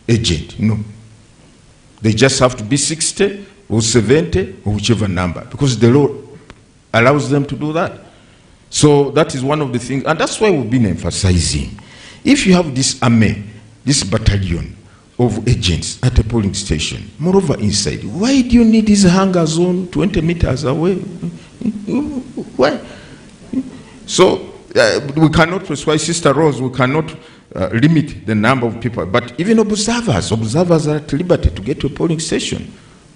agent, no. They just have to be 60 or 70 or whichever number because the law allows them to do that. So that is one of the things, and that's why we've been emphasizing. If you have this army, this battalion of agents at a polling station, moreover inside, why do you need this hangar zone 20 meters away? Why? So we cannot persuade Sister Rose, we cannot limit the number of people, but even observers are at liberty to get to a polling station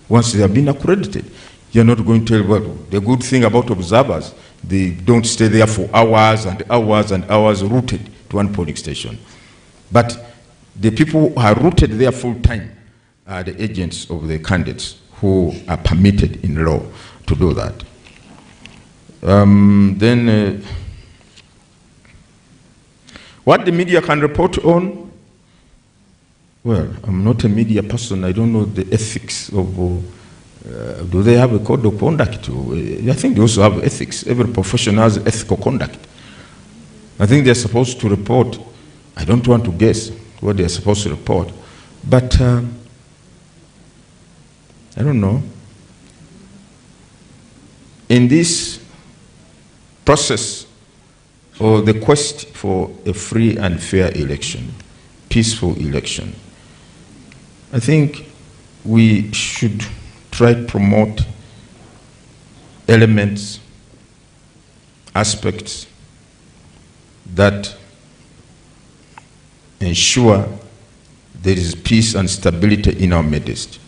once they have been accredited. You're not going to tell, well, the good thing about observers, they don't stay there for hours and hours and hours rooted to one polling station. But the people who are rooted there full time are the agents of the candidates who are permitted in law to do that. What the media can report on? Well, I'm not a media person. I don't know the ethics of do they have a code of conduct? I think they also have ethics. Every profession has ethical conduct. I think they're supposed to report. I don't want to guess what they're supposed to report. But I don't know. In this process or the quest for a free and fair election, peaceful election, I think we should try to promote elements, aspects that ensure there is peace and stability in our midst.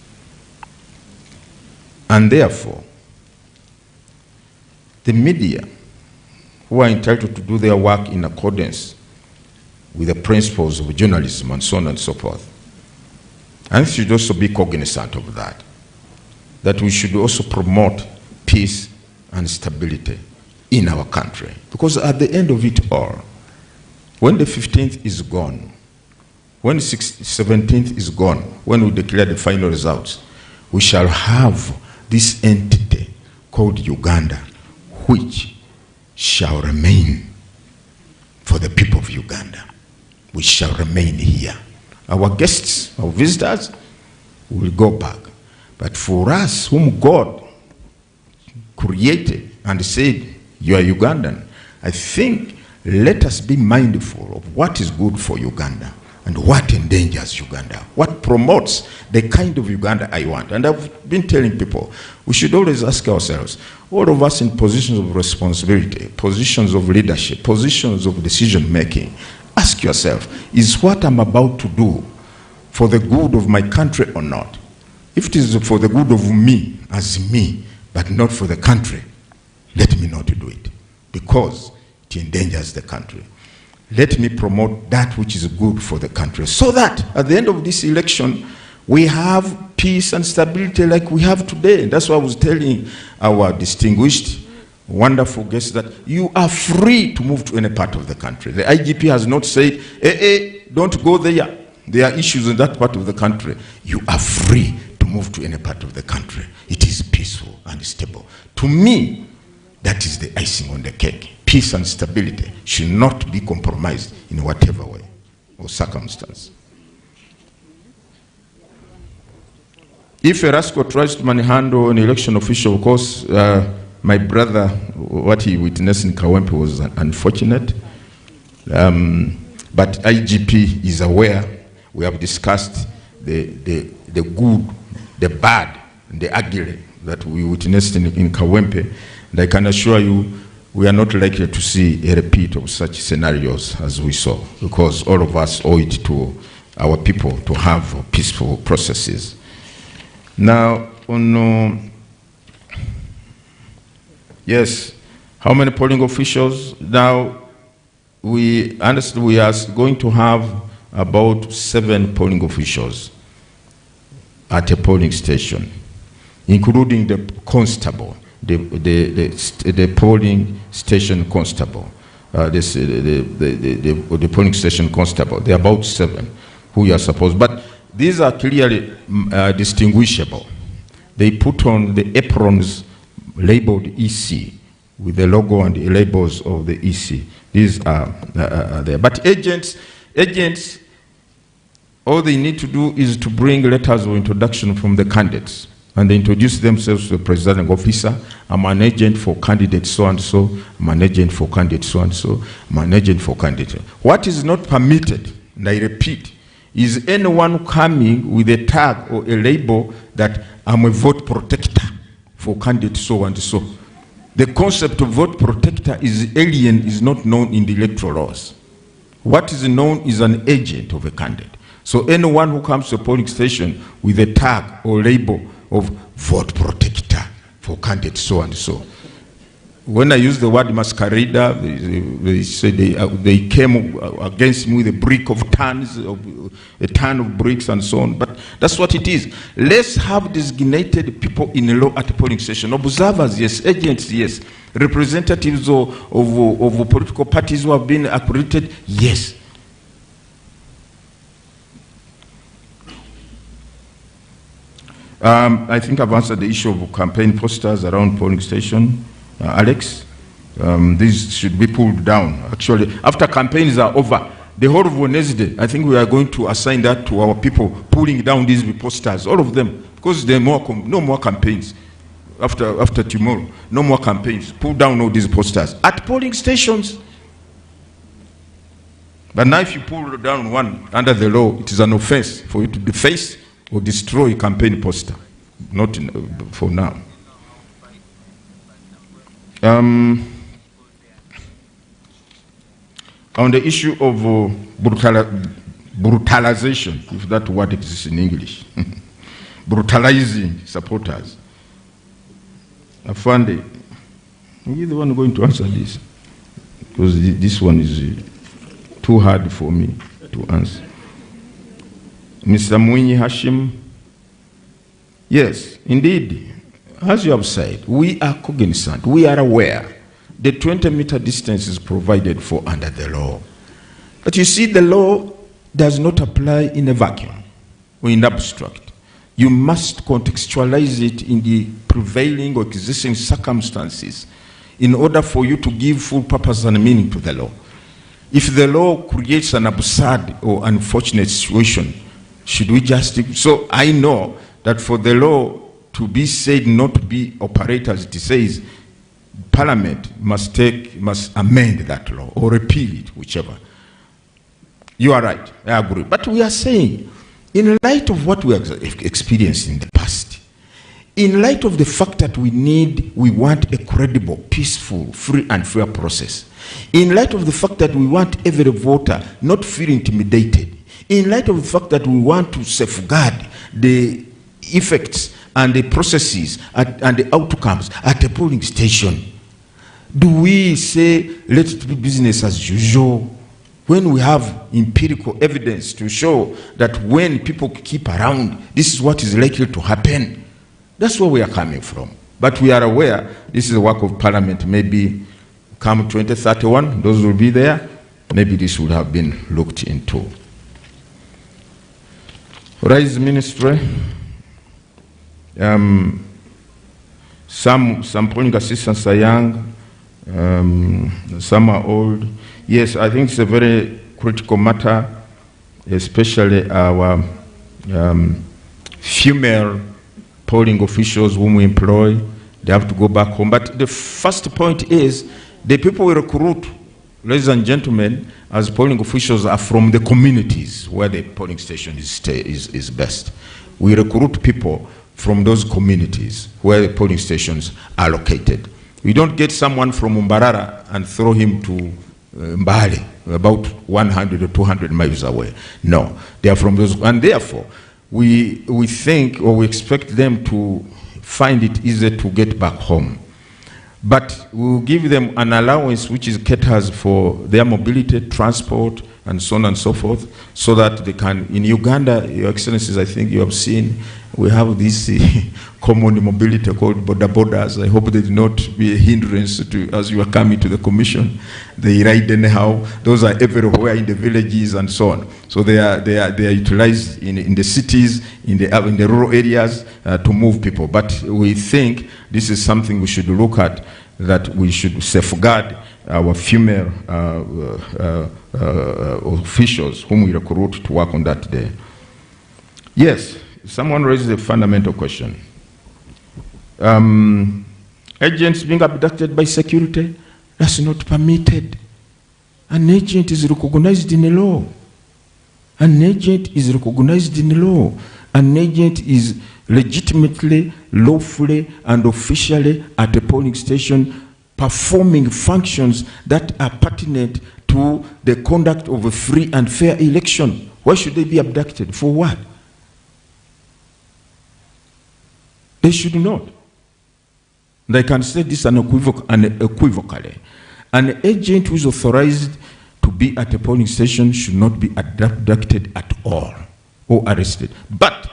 And therefore, the media, who are entitled to do their work in accordance with the principles of journalism and so on and so forth, and should also be cognizant of that we should also promote peace and stability in our country. Because at the end of it all, when the 15th is gone, when the 17th is gone, when we declare the final results, we shall have this entity called Uganda, which shall remain for the people of Uganda. We shall remain here. Our guests, our visitors, will go back. But for us, whom God created and said, you are Ugandan, I think let us be mindful of what is good for Uganda and what endangers Uganda, what promotes the kind of Uganda I want. And I've been telling people, we should always ask ourselves, all of us in positions of responsibility, positions of leadership, positions of decision making, ask yourself, is what I'm about to do for the good of my country or not? If it is for the good of me as me, but not for the country, let me not do it, because it endangers the country. Let me promote that which is good for the country, so that at the end of this election, we have peace and stability like we have today. That's why I was telling our distinguished, wonderful guests that you are free to move to any part of the country. The IGP has not said, don't go there. There are issues in that part of the country. You are free to move to any part of the country. It is peaceful and stable. To me, that is the icing on the cake. Peace and stability should not be compromised in whatever way or circumstance. If Erasco tries to manhandle an election official, of course, my brother, what he witnessed in Kawempe was unfortunate. But IGP is aware. We have discussed the good, the bad, and the ugly that we witnessed in Kawempe. And I can assure you, we are not likely to see a repeat of such scenarios as we saw, because all of us owe it to our people to have peaceful processes. Now, yes, how many polling officials? Now, we understand we are going to have about 7 polling officials at a polling station, including the constable, the polling station constable, the polling station constable. There are about 7 who are supposed, but these are clearly distinguishable. They put on the aprons labeled EC with the logo and the labels of the EC. These are there. But agents, all they need to do is to bring letters of introduction from the candidates, and they introduce themselves to the presiding officer. I'm an agent for candidate so-and-so, I'm an agent for candidate so-and-so, I'm an agent for candidate. What is not permitted, and I repeat, is anyone coming with a tag or a label that I'm a vote protector for candidate so-and-so. The concept of vote protector is alien, is not known in the electoral laws. What is known is an agent of a candidate. So anyone who comes to a polling station with a tag or label of vote protector for candidate so-and-so. When I use the word masquerader, they say they came against me with a brick of tons, a ton of bricks and so on. But that's what it is. Let's have designated people in a law at a polling station. Observers, yes. Agents, yes. Representatives of political parties who have been accredited, yes. I think I've answered the issue of campaign posters around polling station. Alex, these should be pulled down. Actually, after campaigns are over, the whole of Wednesday, I think we are going to assign that to our people pulling down these posters, all of them, because there are no more campaigns. After tomorrow, no more campaigns. Pull down all these posters at polling stations. But now if you pull down one under the law, it is an offense for you to deface or destroy a campaign poster. Not for now. On the issue of brutalization, if that word exists in English, brutalizing supporters, Afande, you're the one going to answer this, because this one is too hard for me to answer. Mr. Mwinyi Hashim, yes, indeed, as you have said, we are cognizant, we are aware the 20-meter distance is provided for under the law. But you see, the law does not apply in a vacuum or in abstract. You must contextualize it in the prevailing or existing circumstances in order for you to give full purpose and meaning to the law. If the law creates an absurd or unfortunate situation, should we just... So I know that for the law to be said not to be operated as it says, Parliament must amend that law or repeal it, whichever. You are right, I agree. But we are saying, in light of what we have experienced in the past, in light of the fact that we want a credible, peaceful, free and fair process, in light of the fact that we want every voter not feel intimidated, in light of the fact that we want to safeguard the effects and the processes and the outcomes at a polling station, do we say, let it be business as usual, when we have empirical evidence to show that when people keep around, this is what is likely to happen? That's where we are coming from. But we are aware this is the work of Parliament. Maybe come 2031, those will be there. Maybe this would have been looked into. Rice Ministry. Some polling assistants are young, some are old. Yes, I think it's a very critical matter, especially our female polling officials whom we employ. They have to go back home. But the first point is the people we recruit, ladies and gentlemen, as polling officials are from the communities where the polling station is best. We recruit people from those communities where the polling stations are located. We don't get someone from Mbarara and throw him to Mbale, about 100 or 200 miles away. No, they are from those, and therefore we think or we expect them to find it easier to get back home. But we'll give them an allowance which is caters for their mobility, transport, and so on and so forth, so that they can, in Uganda, Your Excellencies, I think you have seen, we have this common mobility called border borders. I hope they do not be a hindrance to, as you are coming to the commission. They ride anyhow. Those are everywhere in the villages and so on. So they are utilized in the cities, in the rural areas to move people. But we think this is something we should look at, that we should safeguard our female officials whom we recruit to work on that day. Yes, someone raises a fundamental question. Agents being abducted by security, that's not permitted. An agent is recognized in the law. An agent is recognized in the law. An agent is legitimately, lawfully, and officially at a polling station performing functions that are pertinent to the conduct of a free and fair election. Why should they be abducted? For what? They should not. They can say this unequivocally. An agent who is authorized to be at a polling station should not be abducted at all or arrested. But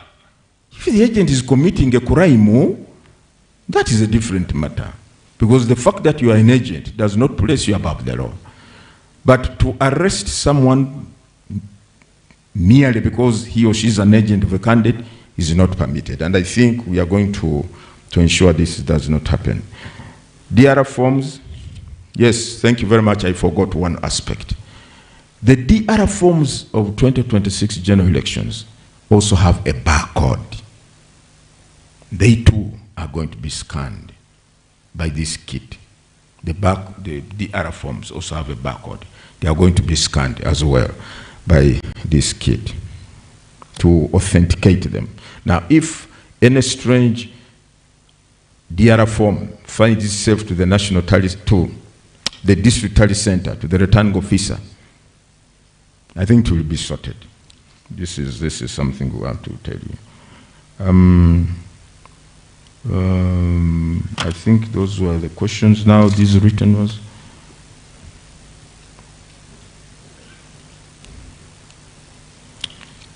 if the agent is committing a crime, that is a different matter. Because the fact that you are an agent does not place you above the law. But to arrest someone merely because he or she is an agent of a candidate is not permitted. And I think we are going to ensure this does not happen. DR forms, yes, thank you very much. I forgot one aspect. The DR forms of 2026 general elections also have a barcode. They too are going to be scanned by this kit. The DR forms also have a barcode. They are going to be scanned as well by this kit to authenticate them. Now, if any strange DR form finds itself to the national tally, to the district tally center, to the returning officer, I think it will be sorted. This is something we want to tell you. I think those were the questions. Now these written ones.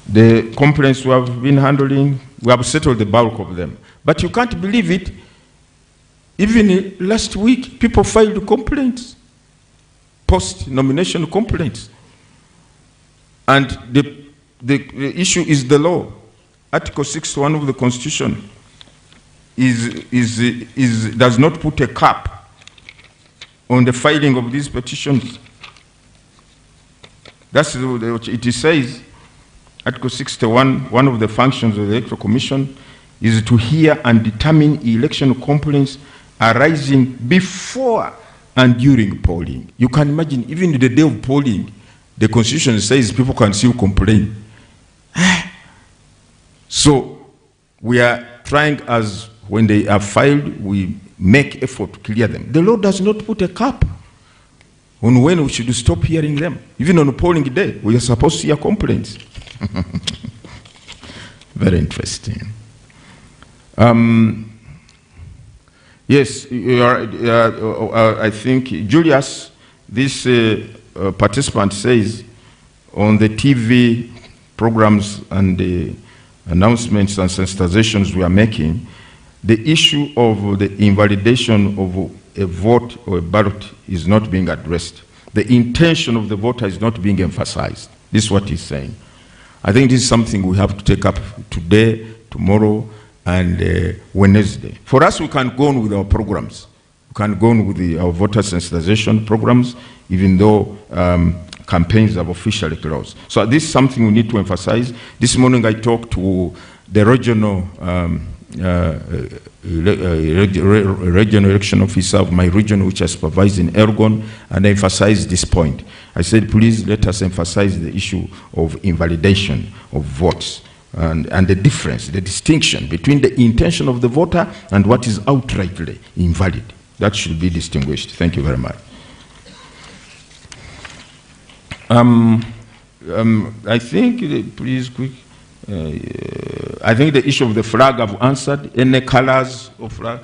The complaints we have been handling, we have settled the bulk of them. But you can't believe it. Even last week, people filed complaints, post-nomination complaints. And the issue is the law. Article 61 of the Constitution does not put a cap on the filing of these petitions. That's what it says. Article 61, one of the functions of the Electoral Commission is to hear and determine election complaints arising before and during polling. You can imagine, even the day of polling, the Constitution says people can still complain. So we are trying, as when they are filed, we make effort to clear them. The law does not put a cap on when we should stop hearing them. Even on a polling day, we are supposed to hear complaints. Very interesting. Yes, I think Julius, this participant says on the TV programs and the announcements and sensitizations we are making, the issue of the invalidation of a vote or a ballot is not being addressed. The intention of the voter is not being emphasized. This is what he's saying. I think this is something we have to take up today, tomorrow, and Wednesday. For us, we can go on with our programs. We can go on with our voter sensitization programs, even though campaigns have officially closed. So this is something we need to emphasize. This morning I talked to the regional regional election officer of my region, which I supervise in Elgon, and I emphasized this point. I said, please let us emphasize the issue of invalidation of votes and the difference, the distinction between the intention of the voter and what is outrightly invalid. That should be distinguished. Thank you very much. I think, please quick, I think the issue of the flag I've answered. Any colors of flag.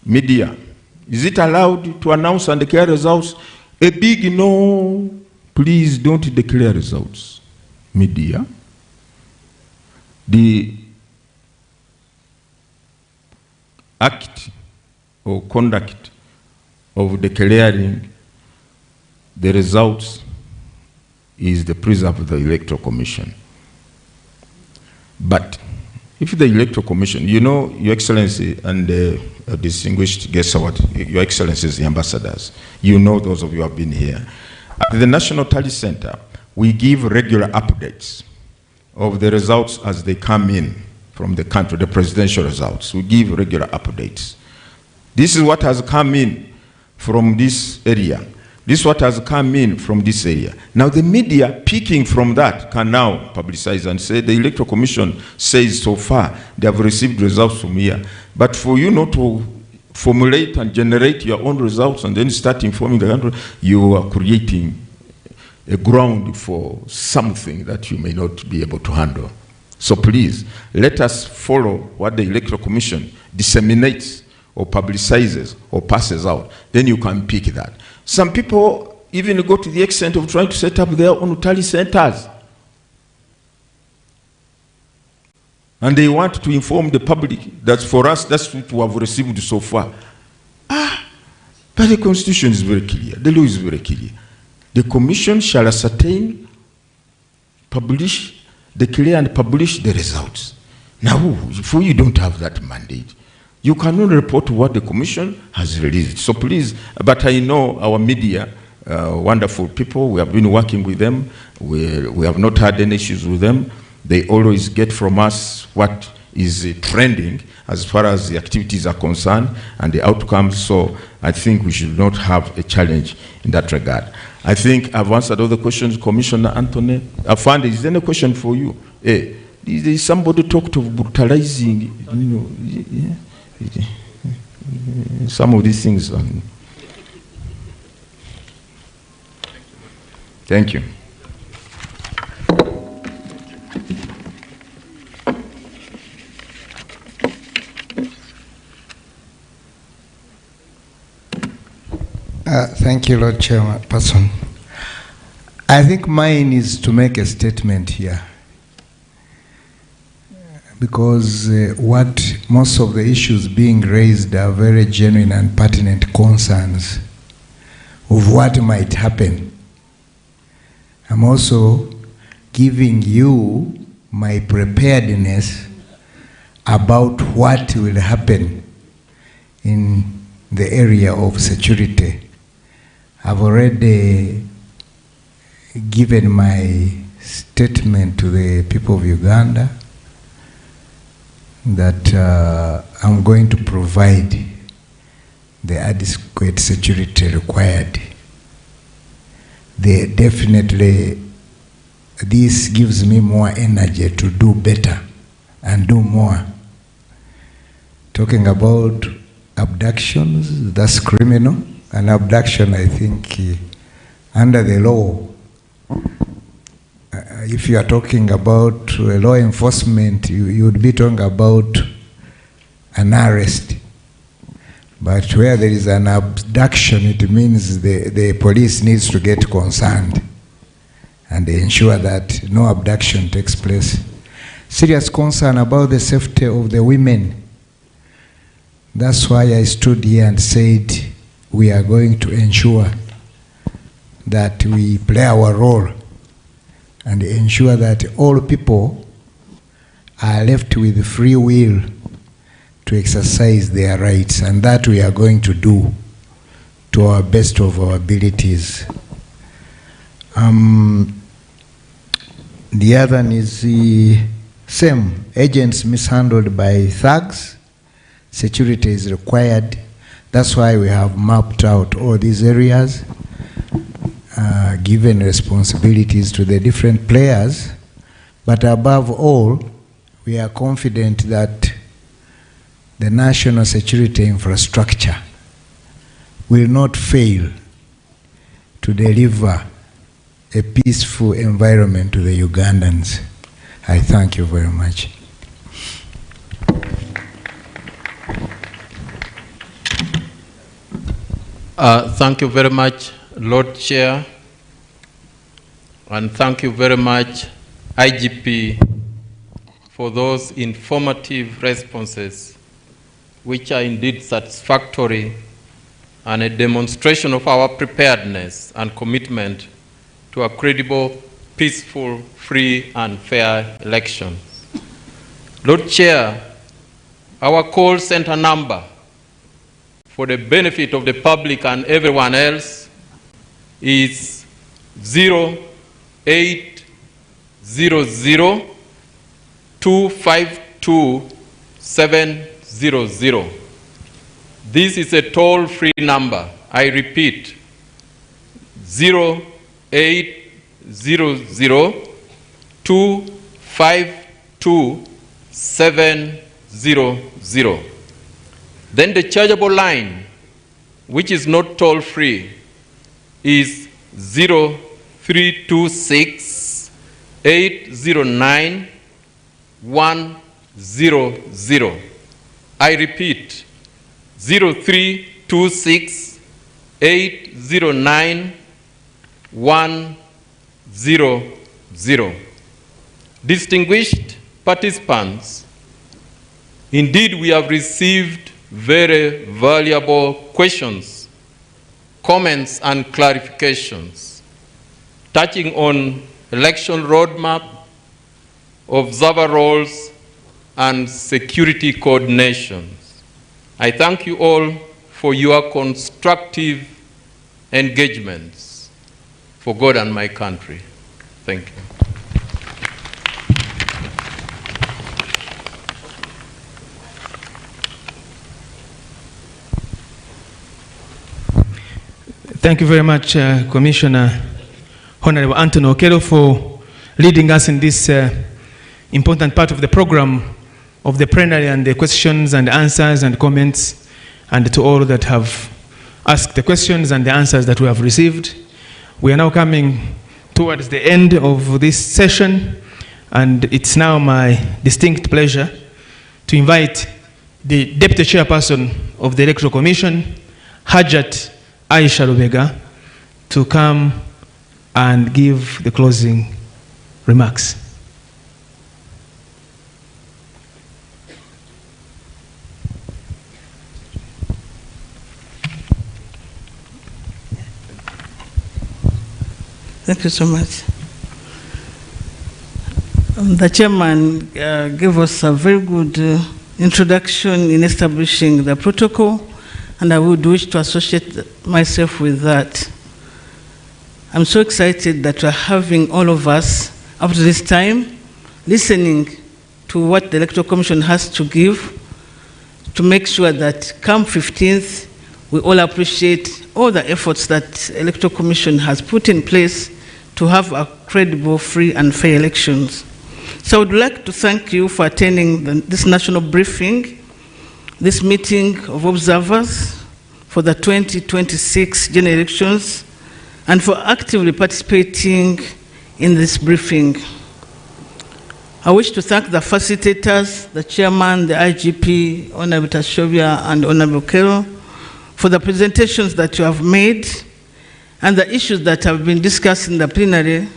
Media. Is it allowed to announce and declare results? A big no. Please don't declare results. Media. The act or conduct of declaring the results is the preserve of the Electoral Commission. But if the Electoral Commission, you know, Your Excellency and distinguished guests, Your Excellencies, the ambassadors, you know, those of you who have been here. At the National Tally Center, we give regular updates of the results as they come in from the country, the presidential results. We give regular updates. This is what has come in from this area. This is what has come in from this area. Now the media, picking from that, can now publicize and say the Electoral Commission says so far they have received results from here. But for you not to formulate and generate your own results and then start informing the country, you are creating a ground for something that you may not be able to handle. So please, let us follow what the Electoral Commission disseminates or publicizes or passes out. Then you can pick that. Some people even go to the extent of trying to set up their own tally centers. And they want to inform the public that for us, that's what we have received so far. But the Constitution is very clear. The law is very clear. The Commission shall ascertain, publish, declare and publish the results. Now, if you don't have that mandate, you cannot report what the Commission has released. So please, but I know our media, wonderful people, we have been working with them. We have not had any issues with them. They always get from us what is trending as far as the activities are concerned and the outcomes. So I think we should not have a challenge in that regard. I think I've answered all the questions. Commissioner Anthony, Afande, is there any question for you? Somebody talked of brutalizing, you know, yeah. Some of these things. Thank you. Thank you, Lord Chairperson. I think mine is to make a statement here, because what most of the issues being raised are very genuine and pertinent concerns of what might happen. I'm also giving you my preparedness about what will happen in the area of security. I've already given my statement to the people of Uganda that I'm going to provide the adequate security required. Definitely, this gives me more energy to do better and do more. Talking about abductions, that's criminal. An abduction, I think, under the law, if you are talking about law enforcement, you would be talking about an arrest. But where there is an abduction, it means the police needs to get concerned and ensure that no abduction takes place. Serious concern about the safety of the women. That's why I stood here and said we are going to ensure that we play our role and ensure that all people are left with free will to exercise their rights, and that we are going to do to our best of our abilities. The other one is the same. Agents mishandled by thugs. Security is required. That's why we have mapped out all these areas, given responsibilities to the different players. But above all, we are confident that the national security infrastructure will not fail to deliver a peaceful environment to the Ugandans. I thank you very much. Thank you very much, Lord Chair, and thank you very much, IGP, for those informative responses, which are indeed satisfactory and a demonstration of our preparedness and commitment to a credible, peaceful, free, and fair elections. Lord Chair, our call center number for the benefit of the public and everyone else is 0800-252-700. This is a toll-free number. I repeat, 0800-252-700. Then the chargeable line, which is not toll-free, is 0326-809-100. I repeat, 0326-809-100. Distinguished participants, indeed we have received very valuable questions, comments, and clarifications touching on election roadmap, observer roles, and security coordinations. I thank you all for your constructive engagements for God and my country. Thank you. Thank you very much, Commissioner Honorable Anthony Okello, for leading us in this important part of the program of the plenary and the questions and answers and comments, and to all that have asked the questions and the answers that we have received. We are now coming towards the end of this session, and it's now my distinct pleasure to invite the Deputy Chairperson of the Electoral Commission, Hajat Aisha Lubega to come and give the closing remarks. Thank you so much. The chairman gave us a very good introduction in establishing the protocol, and I would wish to associate myself with that. I'm so excited that we're having all of us up to this time listening to what the Electoral Commission has to give to make sure that come 15th, we all appreciate all the efforts that Electoral Commission has put in place to have a credible, free, and fair elections. So I would like to thank you for attending this national briefing, this meeting of observers for the 2026 general elections, and for actively participating in this briefing. I wish to thank the facilitators, the chairman, the IGP, Honorable Tashovia, and Honorable Kero, for the presentations that you have made and the issues that have been discussed in the plenary,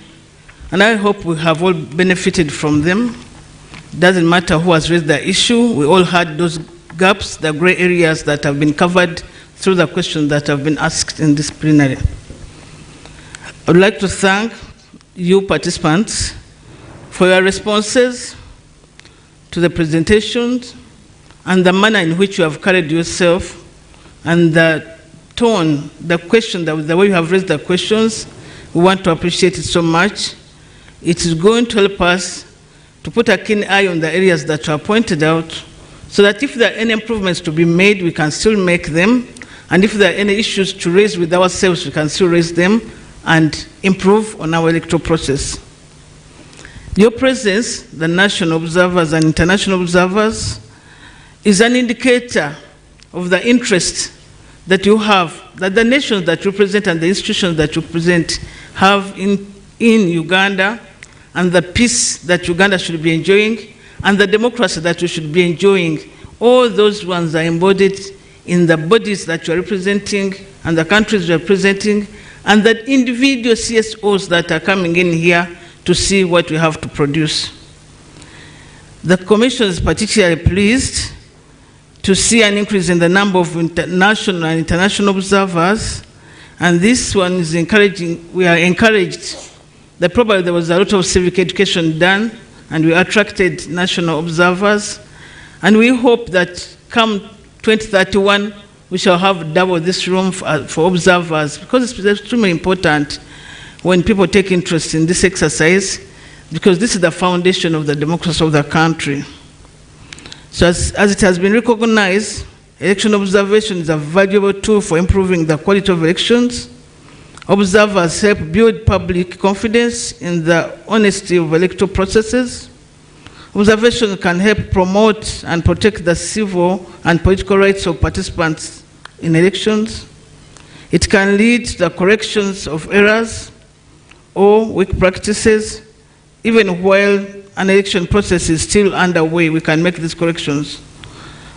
and I hope we have all benefited from them. Doesn't matter who has raised the issue, we all had those gaps, the gray areas that have been covered through the questions that have been asked in this plenary. I would like to thank you participants for your responses to the presentations and the manner in which you have carried yourself and the tone, the question, the way you have raised the questions. We want to appreciate it so much. It is going to help us to put a keen eye on the areas that are pointed out so that if there are any improvements to be made, we can still make them. And if there are any issues to raise with ourselves, we can still raise them and improve on our electoral process. Your presence, the national observers and international observers, is an indicator of the interest that you have, that the nations that you represent and the institutions that you represent have in Uganda, and the peace that Uganda should be enjoying, and the democracy that we should be enjoying. All those ones are embodied in the bodies that you are representing and the countries you are representing, and the individual CSOs that are coming in here to see what we have to produce. The Commission is particularly pleased to see an increase in the number of national and international observers, and this one is encouraging. We are encouraged that probably there was a lot of civic education done, and we attracted national observers, and we hope that come 2031, we shall have double this room for observers, because it's extremely important when people take interest in this exercise, because this is the foundation of the democracy of the country. So as it has been recognized, election observation is a valuable tool for improving the quality of elections. Observers help build public confidence in the honesty of electoral processes. Observation can help promote and protect the civil and political rights of participants in elections. It can lead to the corrections of errors or weak practices. Even while an election process is still underway, we can make these corrections.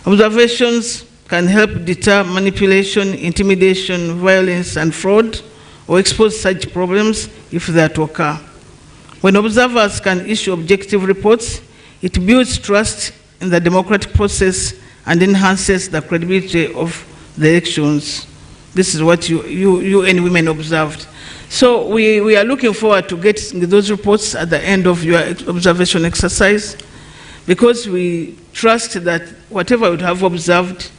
Observations can help deter manipulation, intimidation, violence, and fraud, or expose such problems if they are to occur. When observers can issue objective reports, it builds trust in the democratic process and enhances the credibility of the elections. This is what you and women observed. So we are looking forward to getting those reports at the end of your observation exercise, because we trust that whatever we have observed,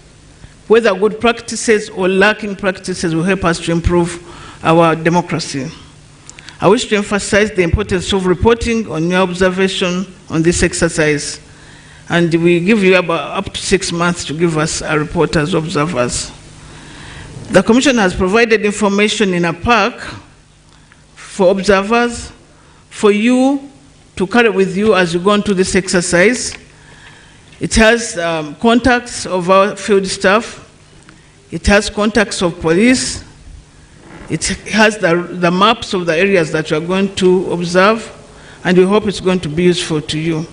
whether good practices or lacking practices, will help us to improve our democracy. I wish to emphasize the importance of reporting on your observation on this exercise, and we give you about up to 6 months to give us a report as observers. The Commission has provided information in a pack for observers, for you to carry with you as you go into this exercise. It has contacts of our field staff. It has contacts of police. It has the maps of the areas that you are going to observe, and we hope it's going to be useful to you.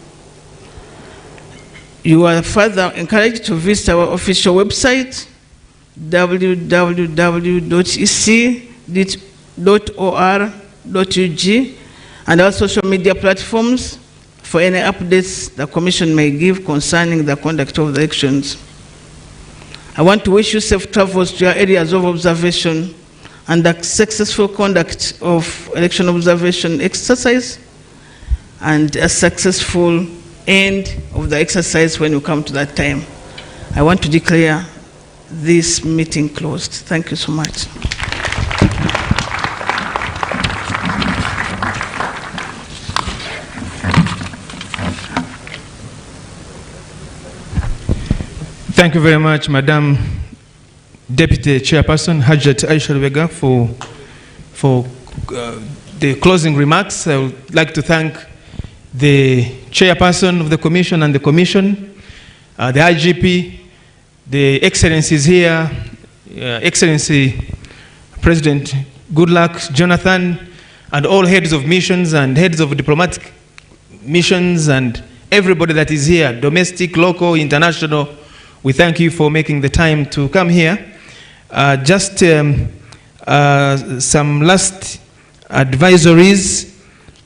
You are further encouraged to visit our official website www.ec.or.ug, and our social media platforms for any updates the Commission may give concerning the conduct of the elections. I want to wish you safe travels to your areas of observation and the successful conduct of election observation exercise and a successful end of the exercise when we come to that time. I want to declare this meeting closed. Thank you so much. Thank you very much, Madam Deputy Chairperson Hajat Aisha Lubega, for the closing remarks. I would like to thank the Chairperson of the Commission and the Commission, the IGP, the Excellencies here, Excellency President Goodluck Jonathan, and all heads of missions and heads of diplomatic missions and everybody that is here, domestic, local, international. We thank you for making the time to come here. Just some last advisories.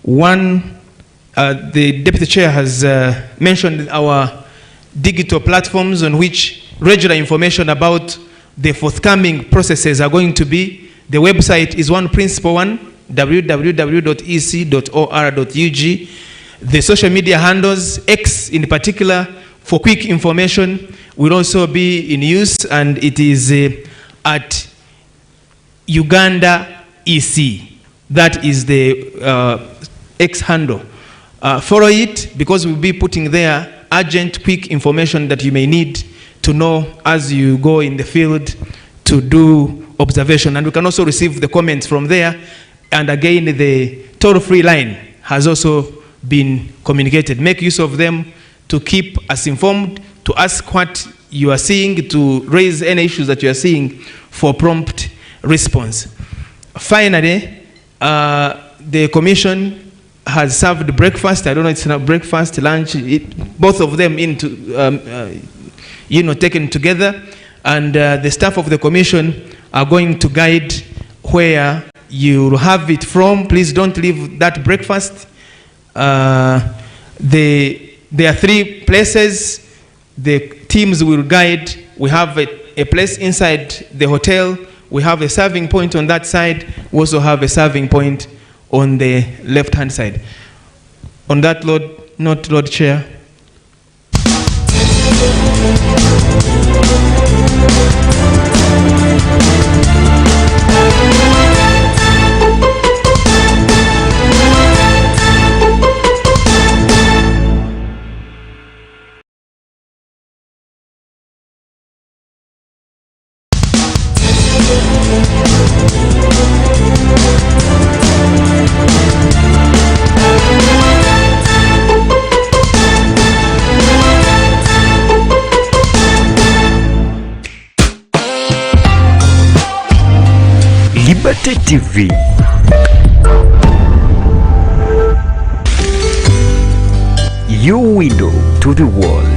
One, the Deputy Chair has mentioned our digital platforms on which regular information about the forthcoming processes are going to be. The website is one principal one, www.ec.or.ug. The social media handles, X in particular, for quick information, will also be in use, and it is at Uganda EC. That is the X handle. Follow it, because we'll be putting there urgent, quick information that you may need to know as you go in the field to do observation. And we can also receive the comments from there. And again, the toll-free line has also been communicated. Make use of them to keep us informed, to ask what you are seeing, to raise any issues that you are seeing for prompt response. Finally, the Commission has served breakfast. I don't know, it's not breakfast, lunch, both of them into, taken together. And the staff of the Commission are going to guide where you have it from. Please don't leave that breakfast. There are 3 places the teams will guide. We have a place inside the hotel. We have a serving point on that side. We also have a serving point on the left-hand side. On that note, Lord Chair. Liberty TV. Your window to the world.